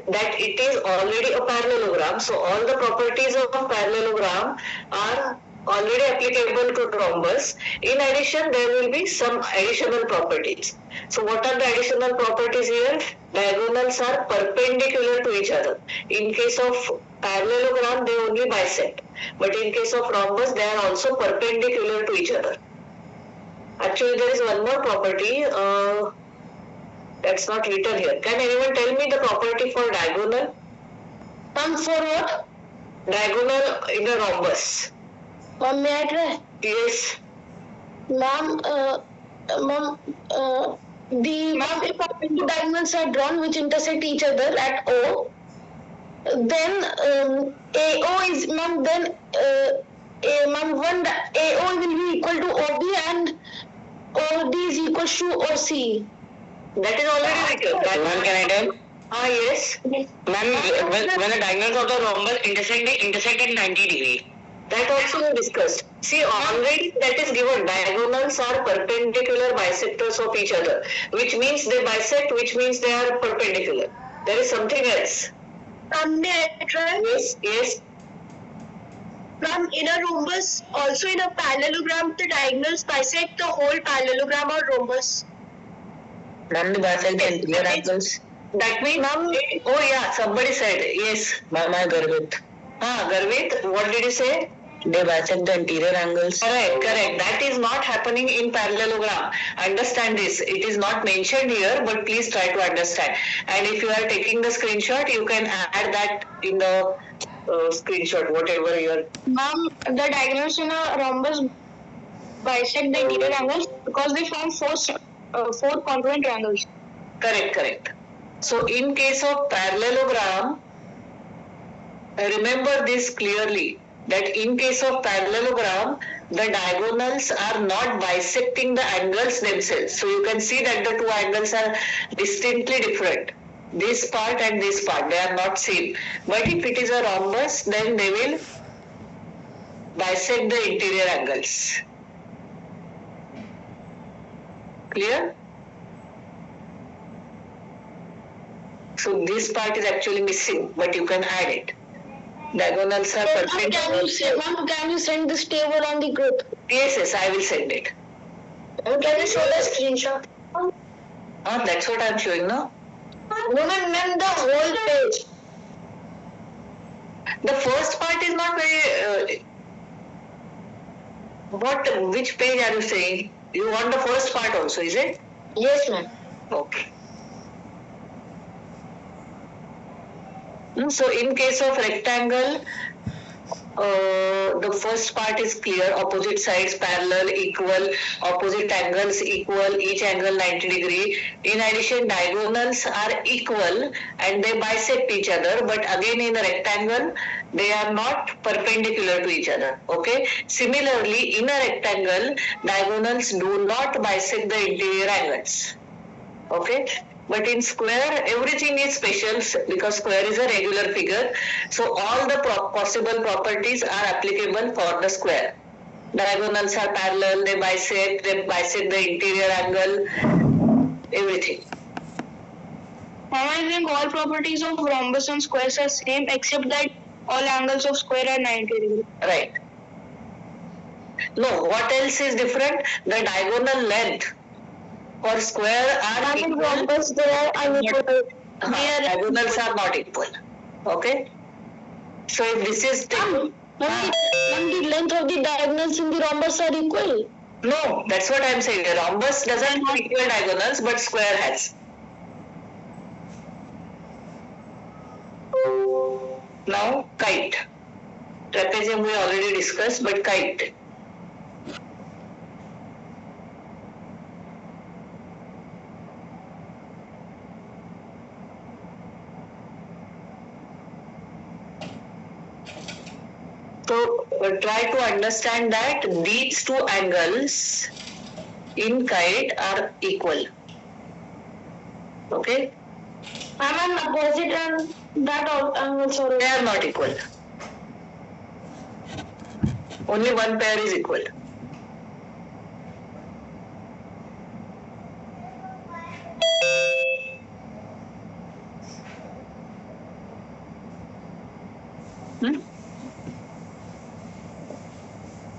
That it is already a parallelogram. So, all the properties of a parallelogram are already applicable to rhombus. In addition, there will be some additional properties. So what are the additional properties here? Diagonals are perpendicular to each other. In case of parallelogram, they only bisect. But in case of rhombus, they are also perpendicular to each other. Actually, there is one more property that's not written here. Can anyone tell me the property for diagonal? For what? Diagonal in a rhombus. Ma'am, may I try? Yes. Ma'am, if our two diagonals are drawn which intersect each other at O, then AO is ma'am. Then AO will be equal to OB and OD is equal to OC. That is already written. Ma'am, can I tell? Yes. Ma'am, when the diagonals of the rhombus intersect at 90 degree. That also we discussed. See, already that is given. Diagonals are perpendicular bisectors of each other, which means they bisect, which means they are perpendicular. There is something else. May I try? Yes, yes. Ma'am, in a rhombus, also in a parallelogram, the diagonals bisect the whole parallelogram or rhombus. Ma'am, they bisect the interior angles. That means, oh yeah, somebody said, yes. Ma'am, Garvit. Garvit, what did you say? They bisect the interior angles. Correct. That is not happening in parallelogram. Understand this. It is not mentioned here, but please try to understand. And if you are taking the screenshot, you can add that in the screenshot, whatever you are. Ma'am, the diagonals in a rhombus bisect the interior angles because they form four congruent triangles. Correct. So in case of parallelogram, remember this clearly, that in case of parallelogram, the diagonals are not bisecting the angles themselves. So you can see that the two angles are distinctly different. This part and this part, they are not same. But if it is a rhombus, then they will bisect the interior angles. Clear? So this part is actually missing, but you can add it. Diagonals are perpendicular. Can you send this table on the group? Yes, I will send it. Can you show the screenshot? That's what I am showing now. Ma'am, the whole page. The first part is not very. Which page are you saying? You want the first part also, is it? Yes, ma'am. Okay. So in case of rectangle, the first part is clear. Opposite sides parallel, equal, opposite angles equal, each angle 90 degree. In addition, diagonals are equal and they bisect each other. But again, in a rectangle, they are not perpendicular to each other. Okay. Similarly, in a rectangle, diagonals do not bisect the interior angles. Okay. But in square, everything is special because square is a regular figure. So all the possible properties are applicable for the square. Diagonals are parallel, they bisect the interior angle, everything. I think all properties of rhombus and squares are same except that all angles of square are 90 degrees. Right. No, what else is different? The diagonal length for square are equal. Rhombus, they are unequal. Diagonals are not equal. Okay. So if this is the length of the diagonals in the rhombus are equal. No, that's what I am saying. The rhombus doesn't have equal diagonals, but square has. Now kite. Trapezium we already discussed, but kite. So try to understand that these two angles in kite are equal. Okay? And an opposite and that also. They are not equal. Only one pair is equal.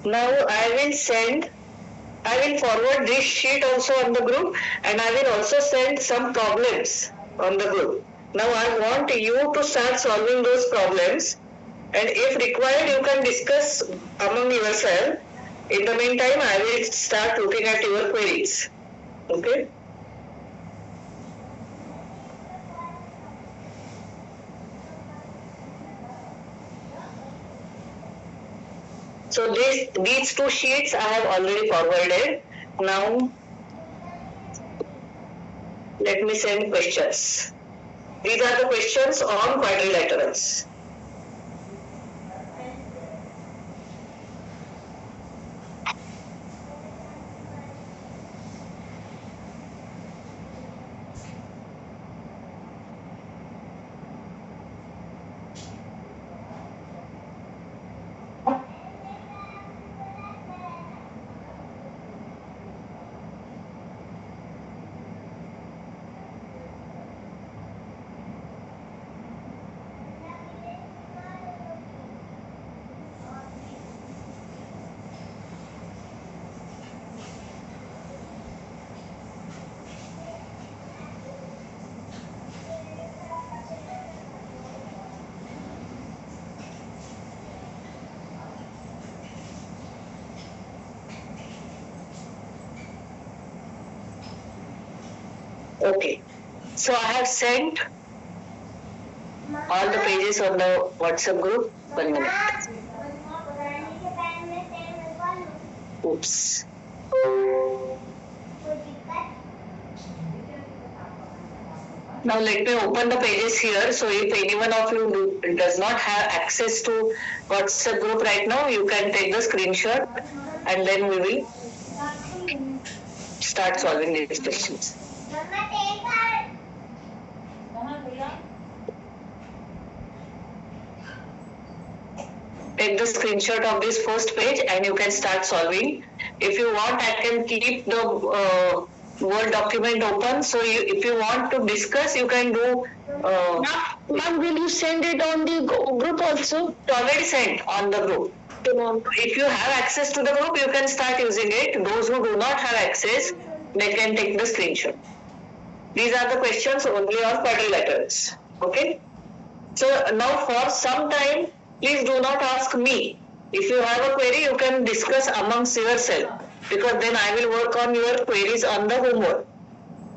Now I will forward this sheet also on the group and I will also send some problems on the group. Now I want you to start solving those problems and if required you can discuss among yourself. In the meantime I will start looking at your queries. Okay? So these two sheets I have already forwarded. Now let me send questions. These are the questions on quadrilaterals. Okay. So I have sent all the pages on the WhatsApp group. 1 minute. Oops. Now let me open the pages here. So if anyone of you does not have access to WhatsApp group right now, you can take the screenshot and then we will start solving these questions. Take the screenshot of this first page and you can start solving. If you want, I can keep the Word document open. So if you want to discuss, you can do. Ma'am, will you send it on the group also? It's already sent on the group. If you have access to the group, you can start using it. Those who do not have access, they can take the screenshot. These are the questions only on quadrilaterals. Okay. So now for some time, please do not ask me. If you have a query, you can discuss amongst yourself, because then I will work on your queries on the homework.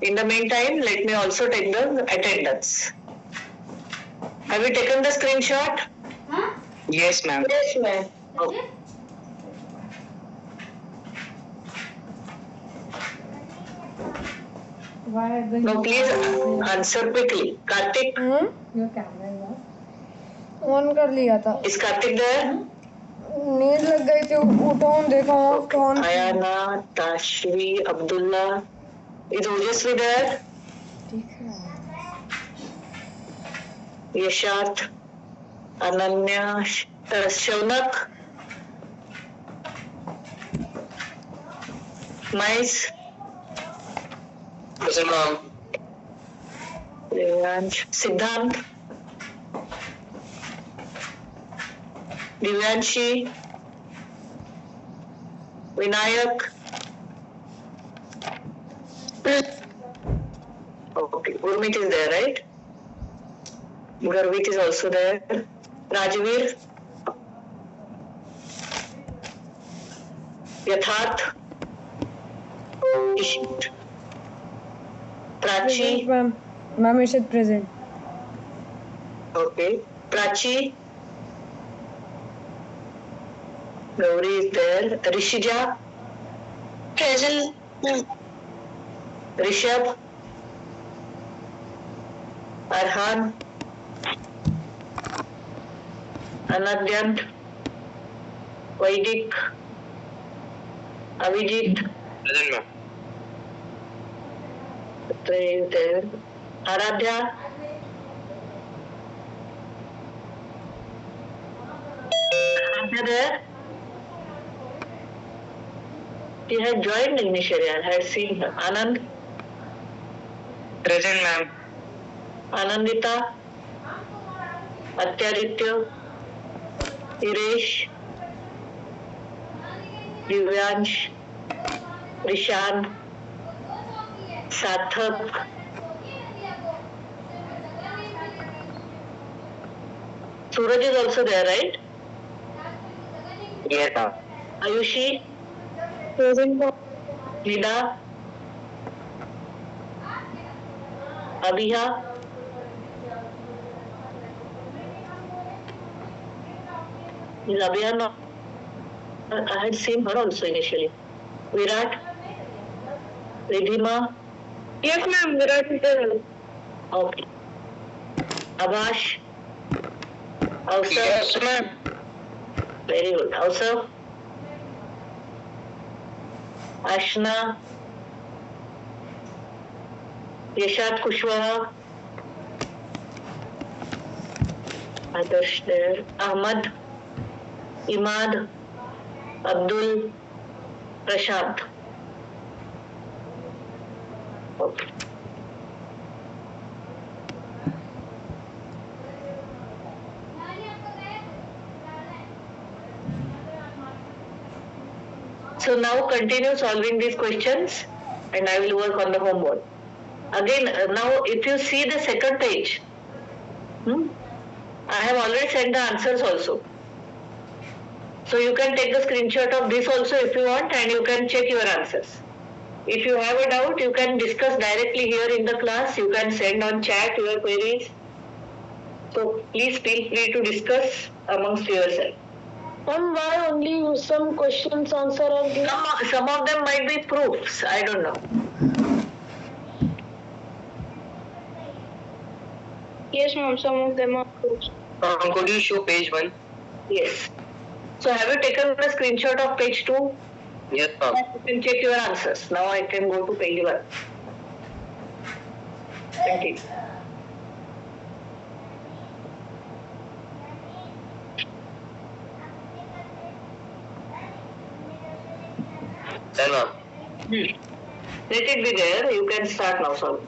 In the meantime, let me also take the attendance. Have you taken the screenshot? Yes, ma'am. Yes, ma'am. Okay. Now please answer quickly. Kartik. Your camera is off. On कर लिया था. Is Kartik there? नींद लग गई थी, उठा देखा कौन. Ayana, Tashvi, Abdullah. Is Ojasvi there? Yashat, Ananya, Shaunak, Mais, Present, ma'am. Devansh, Siddhant, Divyanshi, Vinayak. Okay, Gurmeet is there, right? Garvit is also there. Rajveer, Yatharth, Ishit, Prachi. Ma'am, is it present? Okay. Prachi. Gauri is there. Rishija. Present. Rishabh. Arhan. Anadyan. Vaidik. Avijit. Present, ma'am. Is there. Aradhya. Aradhya there. She had joined initially. I had seen her. Anand. Present, ma'am. Anandita. Atyaditya. Iresh. Divyansh. Rishan. Sathak. Suraj is also there, right? Yes, ma'am. Ayushi. Present. Nida. Abhiha. Is Abhiha not? I had seen her also initially. Virat? Ridhima? Yes, ma'am. Virat is there. Okay. Abhash? Avsar? Yes, ma'am. Very good. Avsar? Ashna? Yashat Kushwaha? Adarsh there. Ahmad? Imad? Abdul? Prashant? Okay. So now continue solving these questions and I will work on the homework. Again, now if you see the second page, I have already sent the answers also. So you can take the screenshot of this also if you want and you can check your answers. If you have a doubt, you can discuss directly here in the class. You can send on chat your queries. So please feel free to discuss amongst yourself. Why only some questions answer are given? Some of them might be proofs. I don't know. Yes, ma'am. Some of them are proofs. Could you show page 1? Yes. So have you taken a screenshot of page 2? Yes, ma'am. You can check your answers. Now I can go to page 1. Thank you. Then, ma'am. Let it be there. You can start now, solve.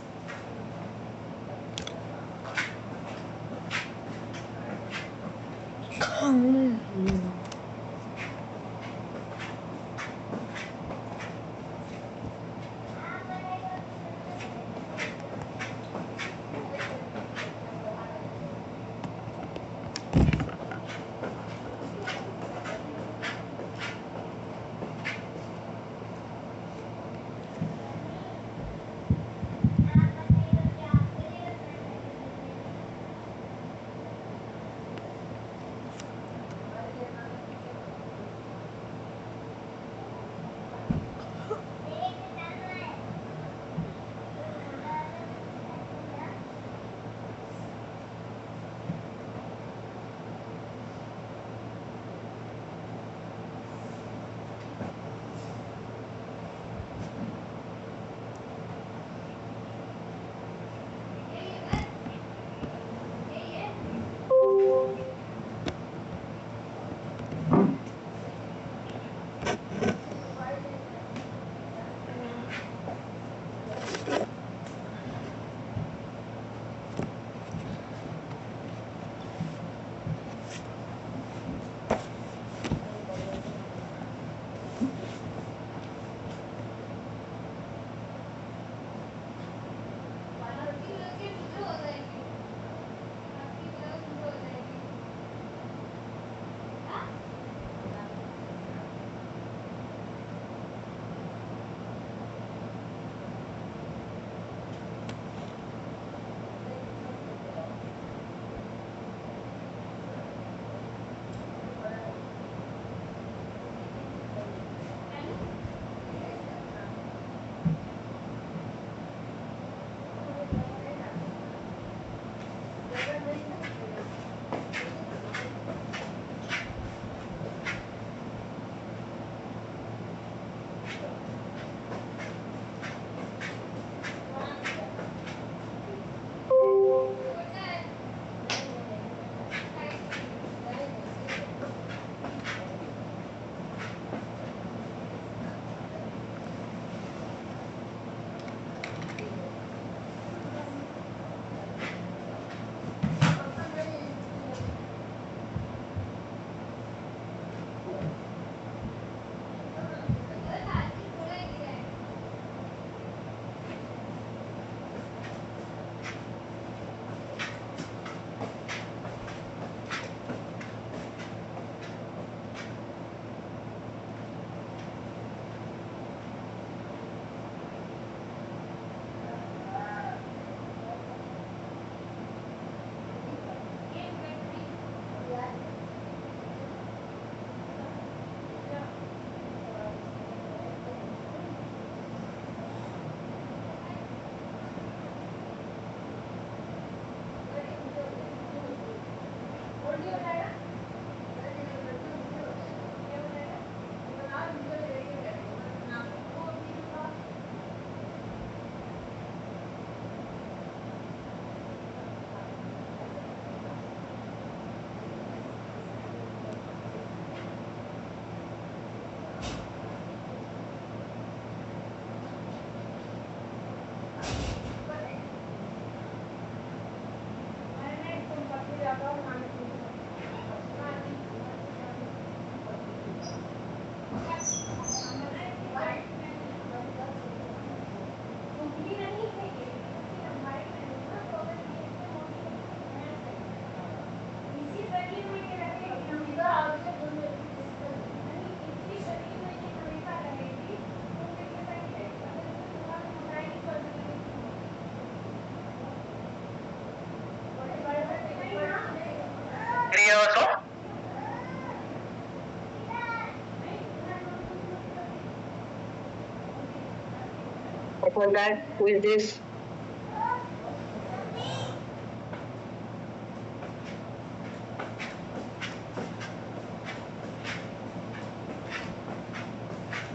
What was that? Who is this?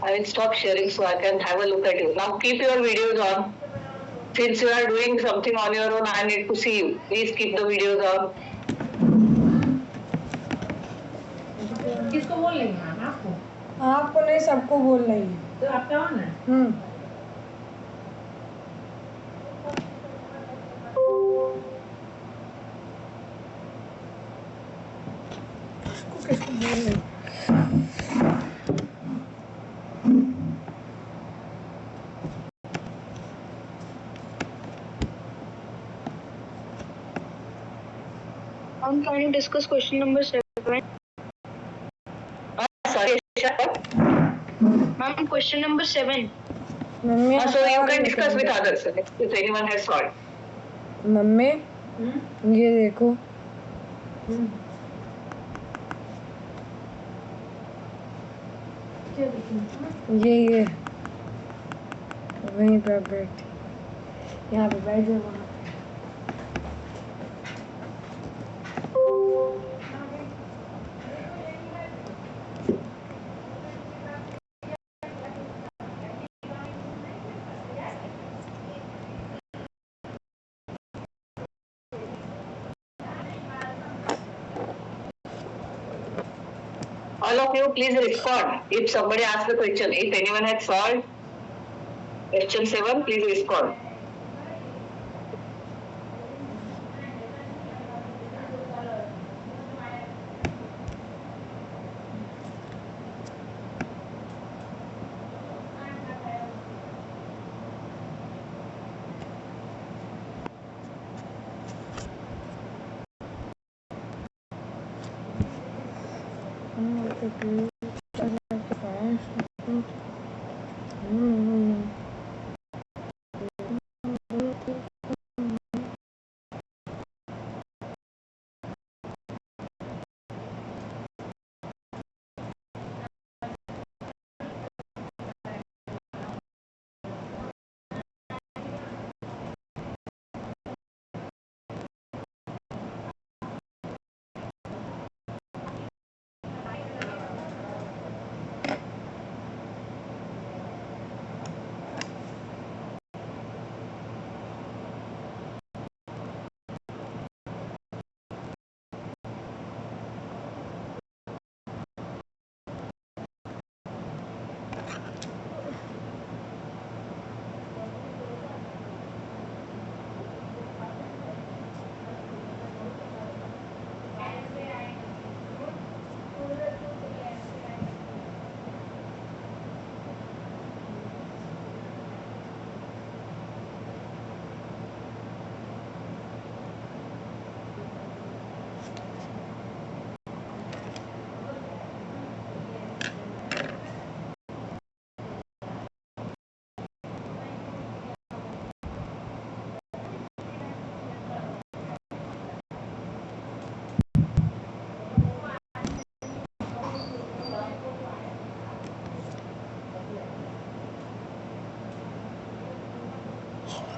I will stop sharing so I can have a look at you. Now keep your videos on. Since you are doing something on your own, I need to see you. Please keep the videos on. किसको बोल रही हैं आपको? आपको नहीं, सबको बोल रही हैं. तो आपका ऑन है? किसको बोल रही? I'm trying to discuss question number 7. Sorry, Ma'am, question number 7. Mummy so you can discuss with others if anyone has solved. Mummy ये देखो. ये वहीं पर बैठ, यहाँ पे बैठ जाओ. वहाँ All of you, please respond. If somebody asks the question, if anyone has solved question 7, please respond.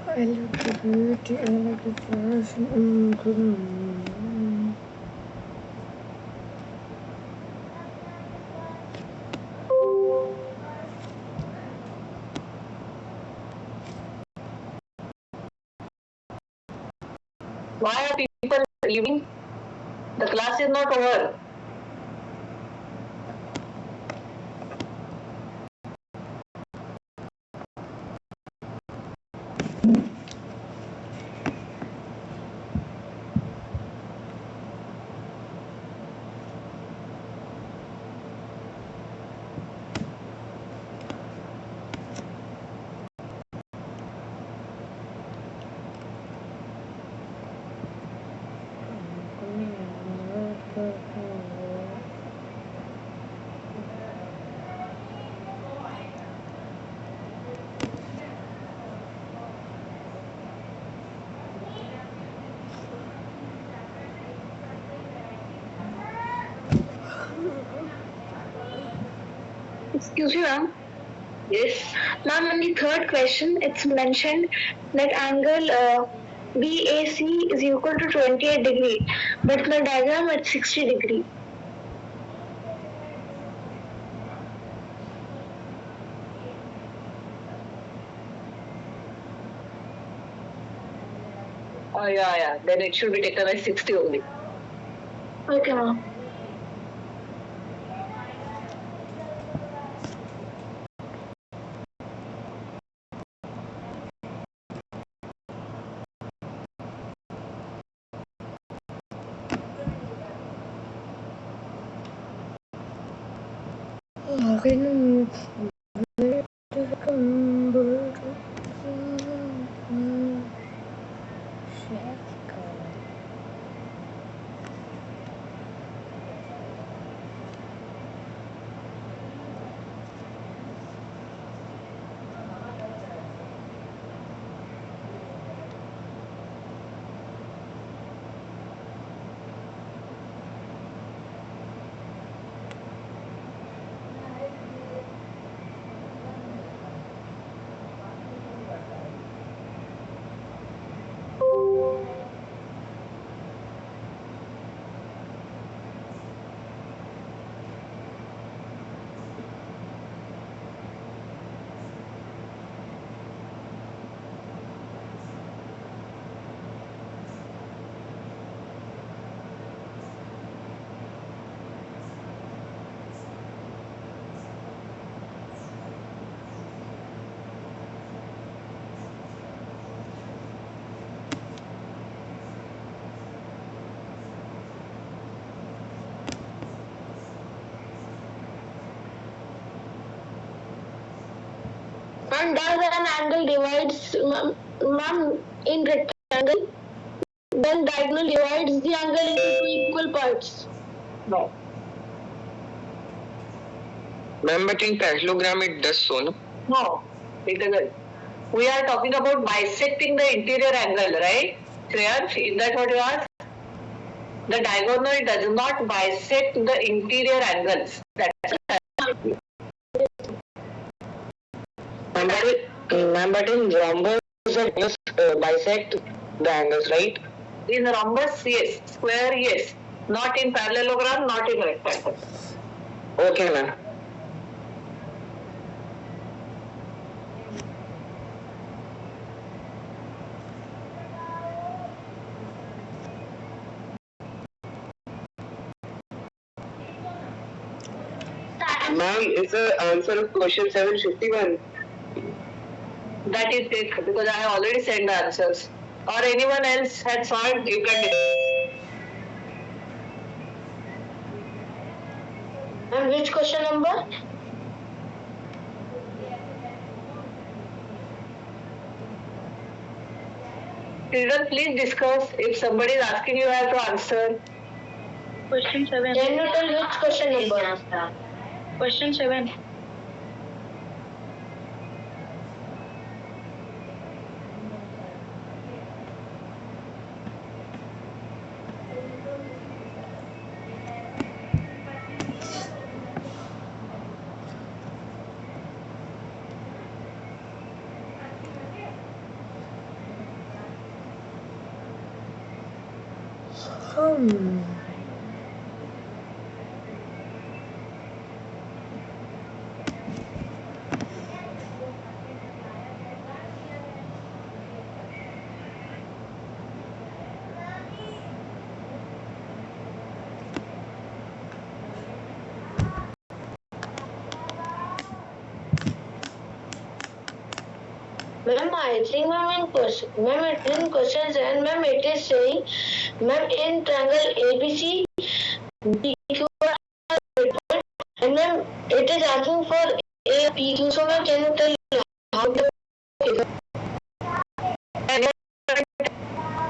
I like the beauty, I like the fashion. Why are people leaving? The class is not over. Excuse me, ma'am. Yes. Ma'am, in the third question, it's mentioned that angle BAC is equal to 28 degree, but in the diagram it's 60 degree. Oh yeah. Then it should be taken as 60 only. Okay, ma'am. And does an angle divides, ma'am, in rectangle, then diagonal divides the angle into two equal parts? No. Ma'am, but in parallelogram it does so, no? No, it doesn't. We are talking about bisecting the interior angle, right? Shreyansh, is that what you asked? The diagonal does not bisect the interior angles. Ma'am, but in rhombus it must bisect the angles, right? In rhombus, yes. Square, yes. Not in parallelogram, not in rectangle. Okay, ma'am. Ma'am, is the answer of question 751? That is it, because I have already sent the answers. Or anyone else had solved, you can discuss. And which question number? Children, please discuss. If somebody is asking, you have to answer. Question 7. Can you tell which question number? Question 7. Ma'am, I think it is in question 7, ma'am, it is saying, ma'am, in triangle ABC, PQ and ma'am, it is asking for APQ, so ma'am, can you tell how to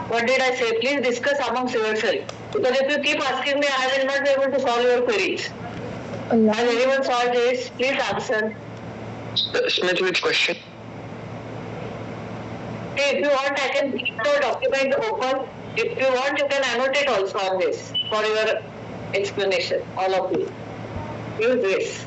What did I say? Please discuss amongst yourself. Because if you keep asking me, I will not be able to solve your queries. Has anyone solved this? Please answer. Smith, which question? If you want, I can keep the document open. If you want, you can annotate also on this for your explanation, all of you. Use this.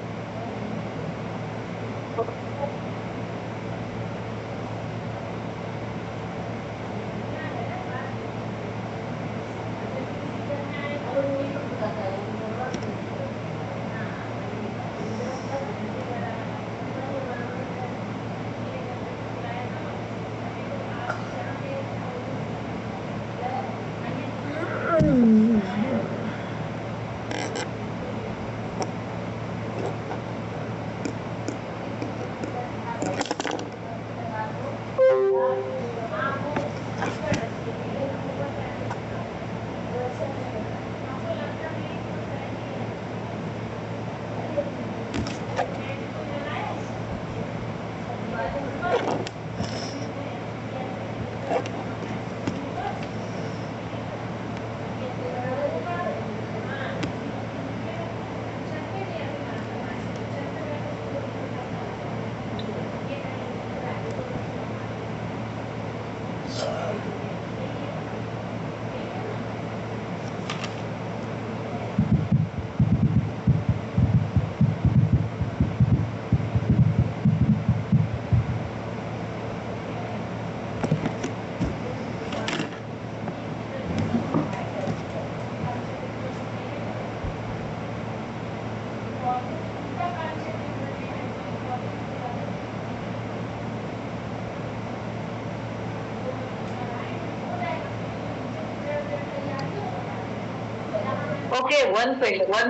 Okay, one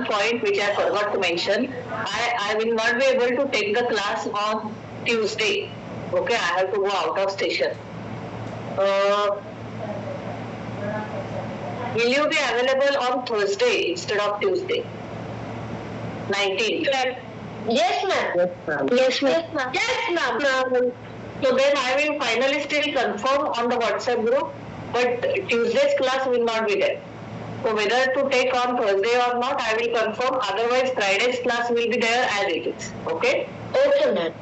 point which I forgot to mention. I will not be able to take the class on Tuesday. Okay, I have to go out of station. Will you be available on Thursday instead of Tuesday? 19th. Yes, ma'am. Yes, ma'am. Yes, ma'am. Yes, ma'am. So then I will finally still confirm on the WhatsApp group, but Tuesday's class will not be there. So whether to take on Thursday or not, I will confirm. Otherwise, Friday's class will be there as it is. Okay? Okay, ma'am.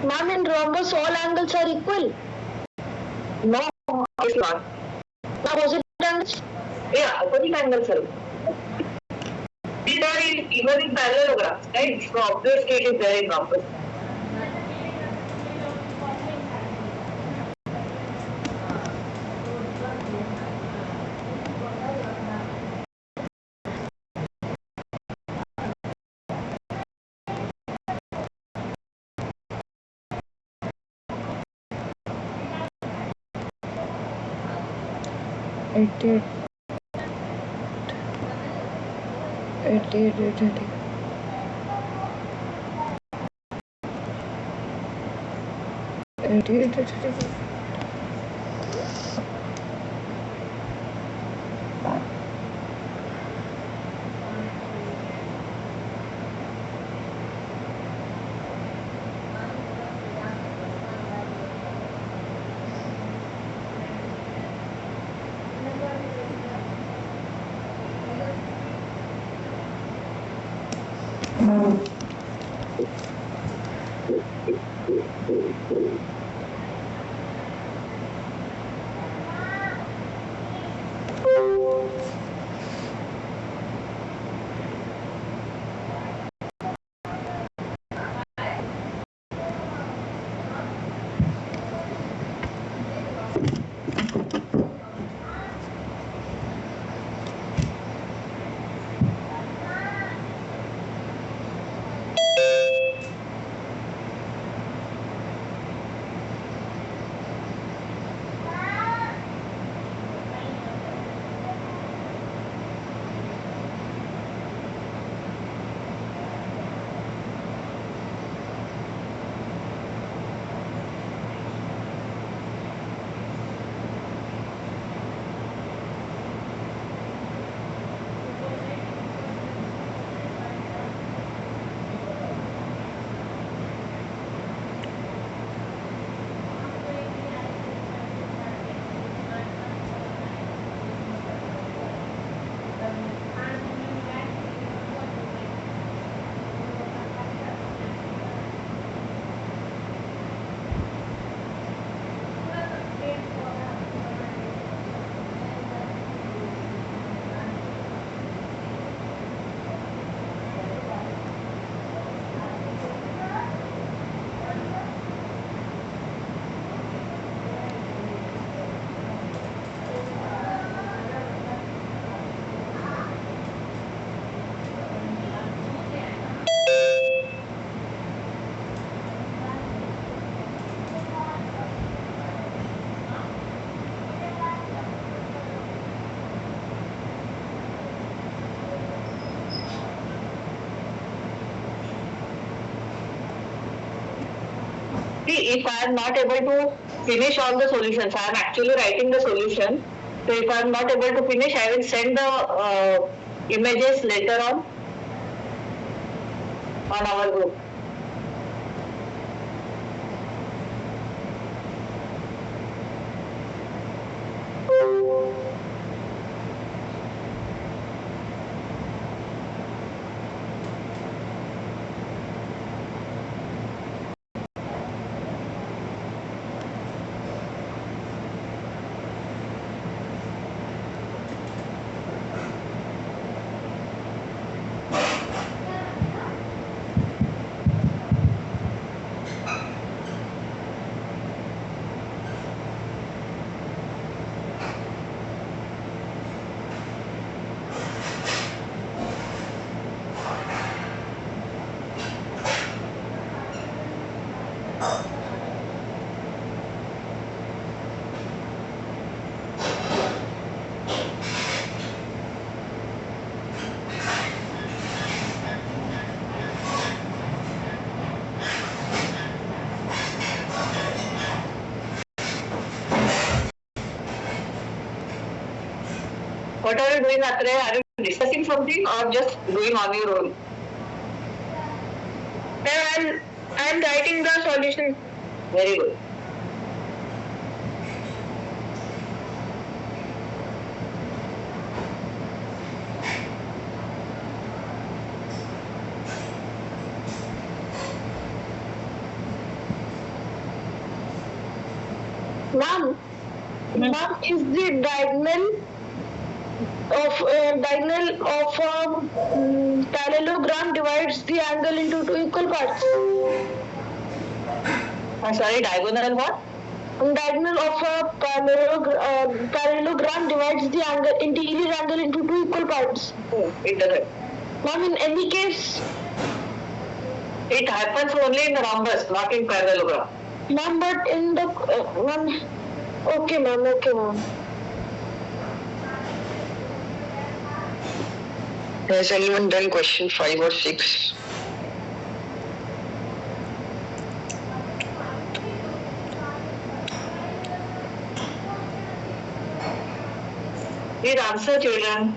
Ma'am, in rhombus, all angles are equal. No, it's not. Opposite angles? Yeah, opposite angles are. These are even in parallelograms, right? So obviously it is there in rhombus. Eighty. 80. if I am not able to finish all the solutions, I am actually writing the solution. So if I am not able to finish, I will send the images later on our group. What are you doing, Atre? Are you discussing something or just doing on your own? I am writing the solution. Very good. Ma'am, is the diagonal of a parallelogram divides the angle into two equal parts? I'm sorry, diagonal what? Diagonal of a parallelogram divides the interior angle into two equal parts. No, it doesn't. Ma'am, in any case, it happens only in the rhombus, not in parallelogram. Ma'am, but in the ma'am. Okay, ma'am. Has anyone done question 5 or 6? Please answer, children.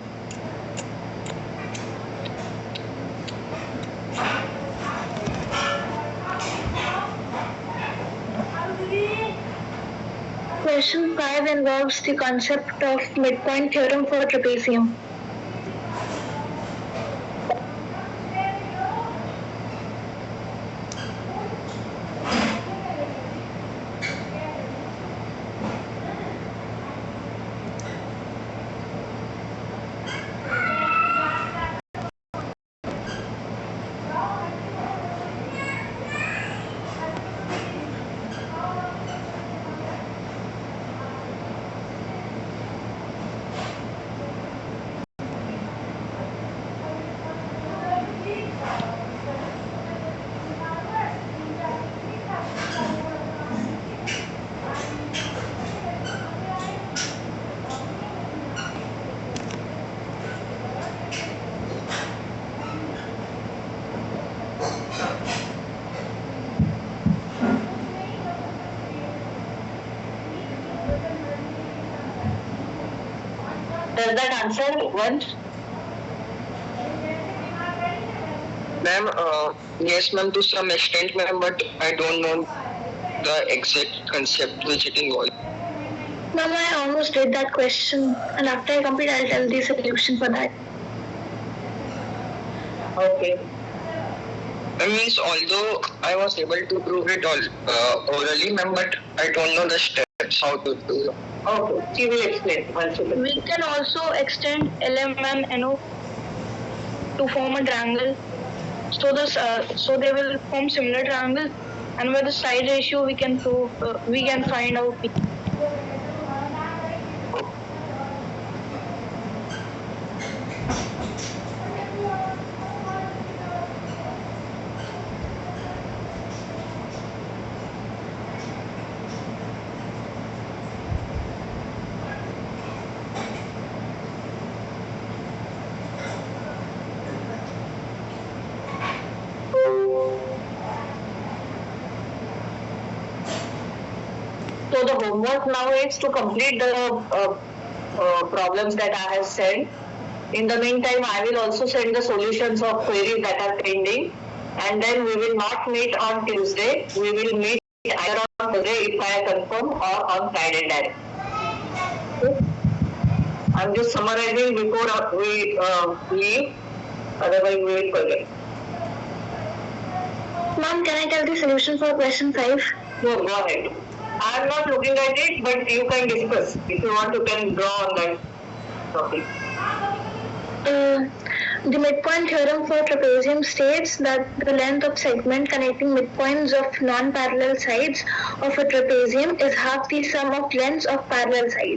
Question 5 involves the concept of midpoint theorem for trapezium. Does that answer once? Ma'am, yes ma'am, to some extent ma'am, but I don't know the exact concept which it involves. Ma'am, I almost did that question, and after I complete, I'll tell the solution for that. Okay. I means although I was able to prove it all orally ma'am, but I don't know the steps how to do it. Okay, she will explain once you We can also extend LM and NO to form a triangle. So they will form similar triangles, and with the side ratio we can find out. homework now is to complete the problems that I have sent. In the meantime, I will also send the solutions of queries that are pending. And then we will not meet on Tuesday. We will meet either on Thursday if I confirm or on Friday direct. Okay. I'm just summarizing before we leave. Otherwise, we will forget. Ma'am, can I tell the solution for question 5? No, go ahead. I'm not looking at it, but you can discuss. If you want, you can draw on that topic. The midpoint theorem for trapezium states that the length of segment connecting midpoints of non-parallel sides of a trapezium is half the sum of lengths of parallel sides.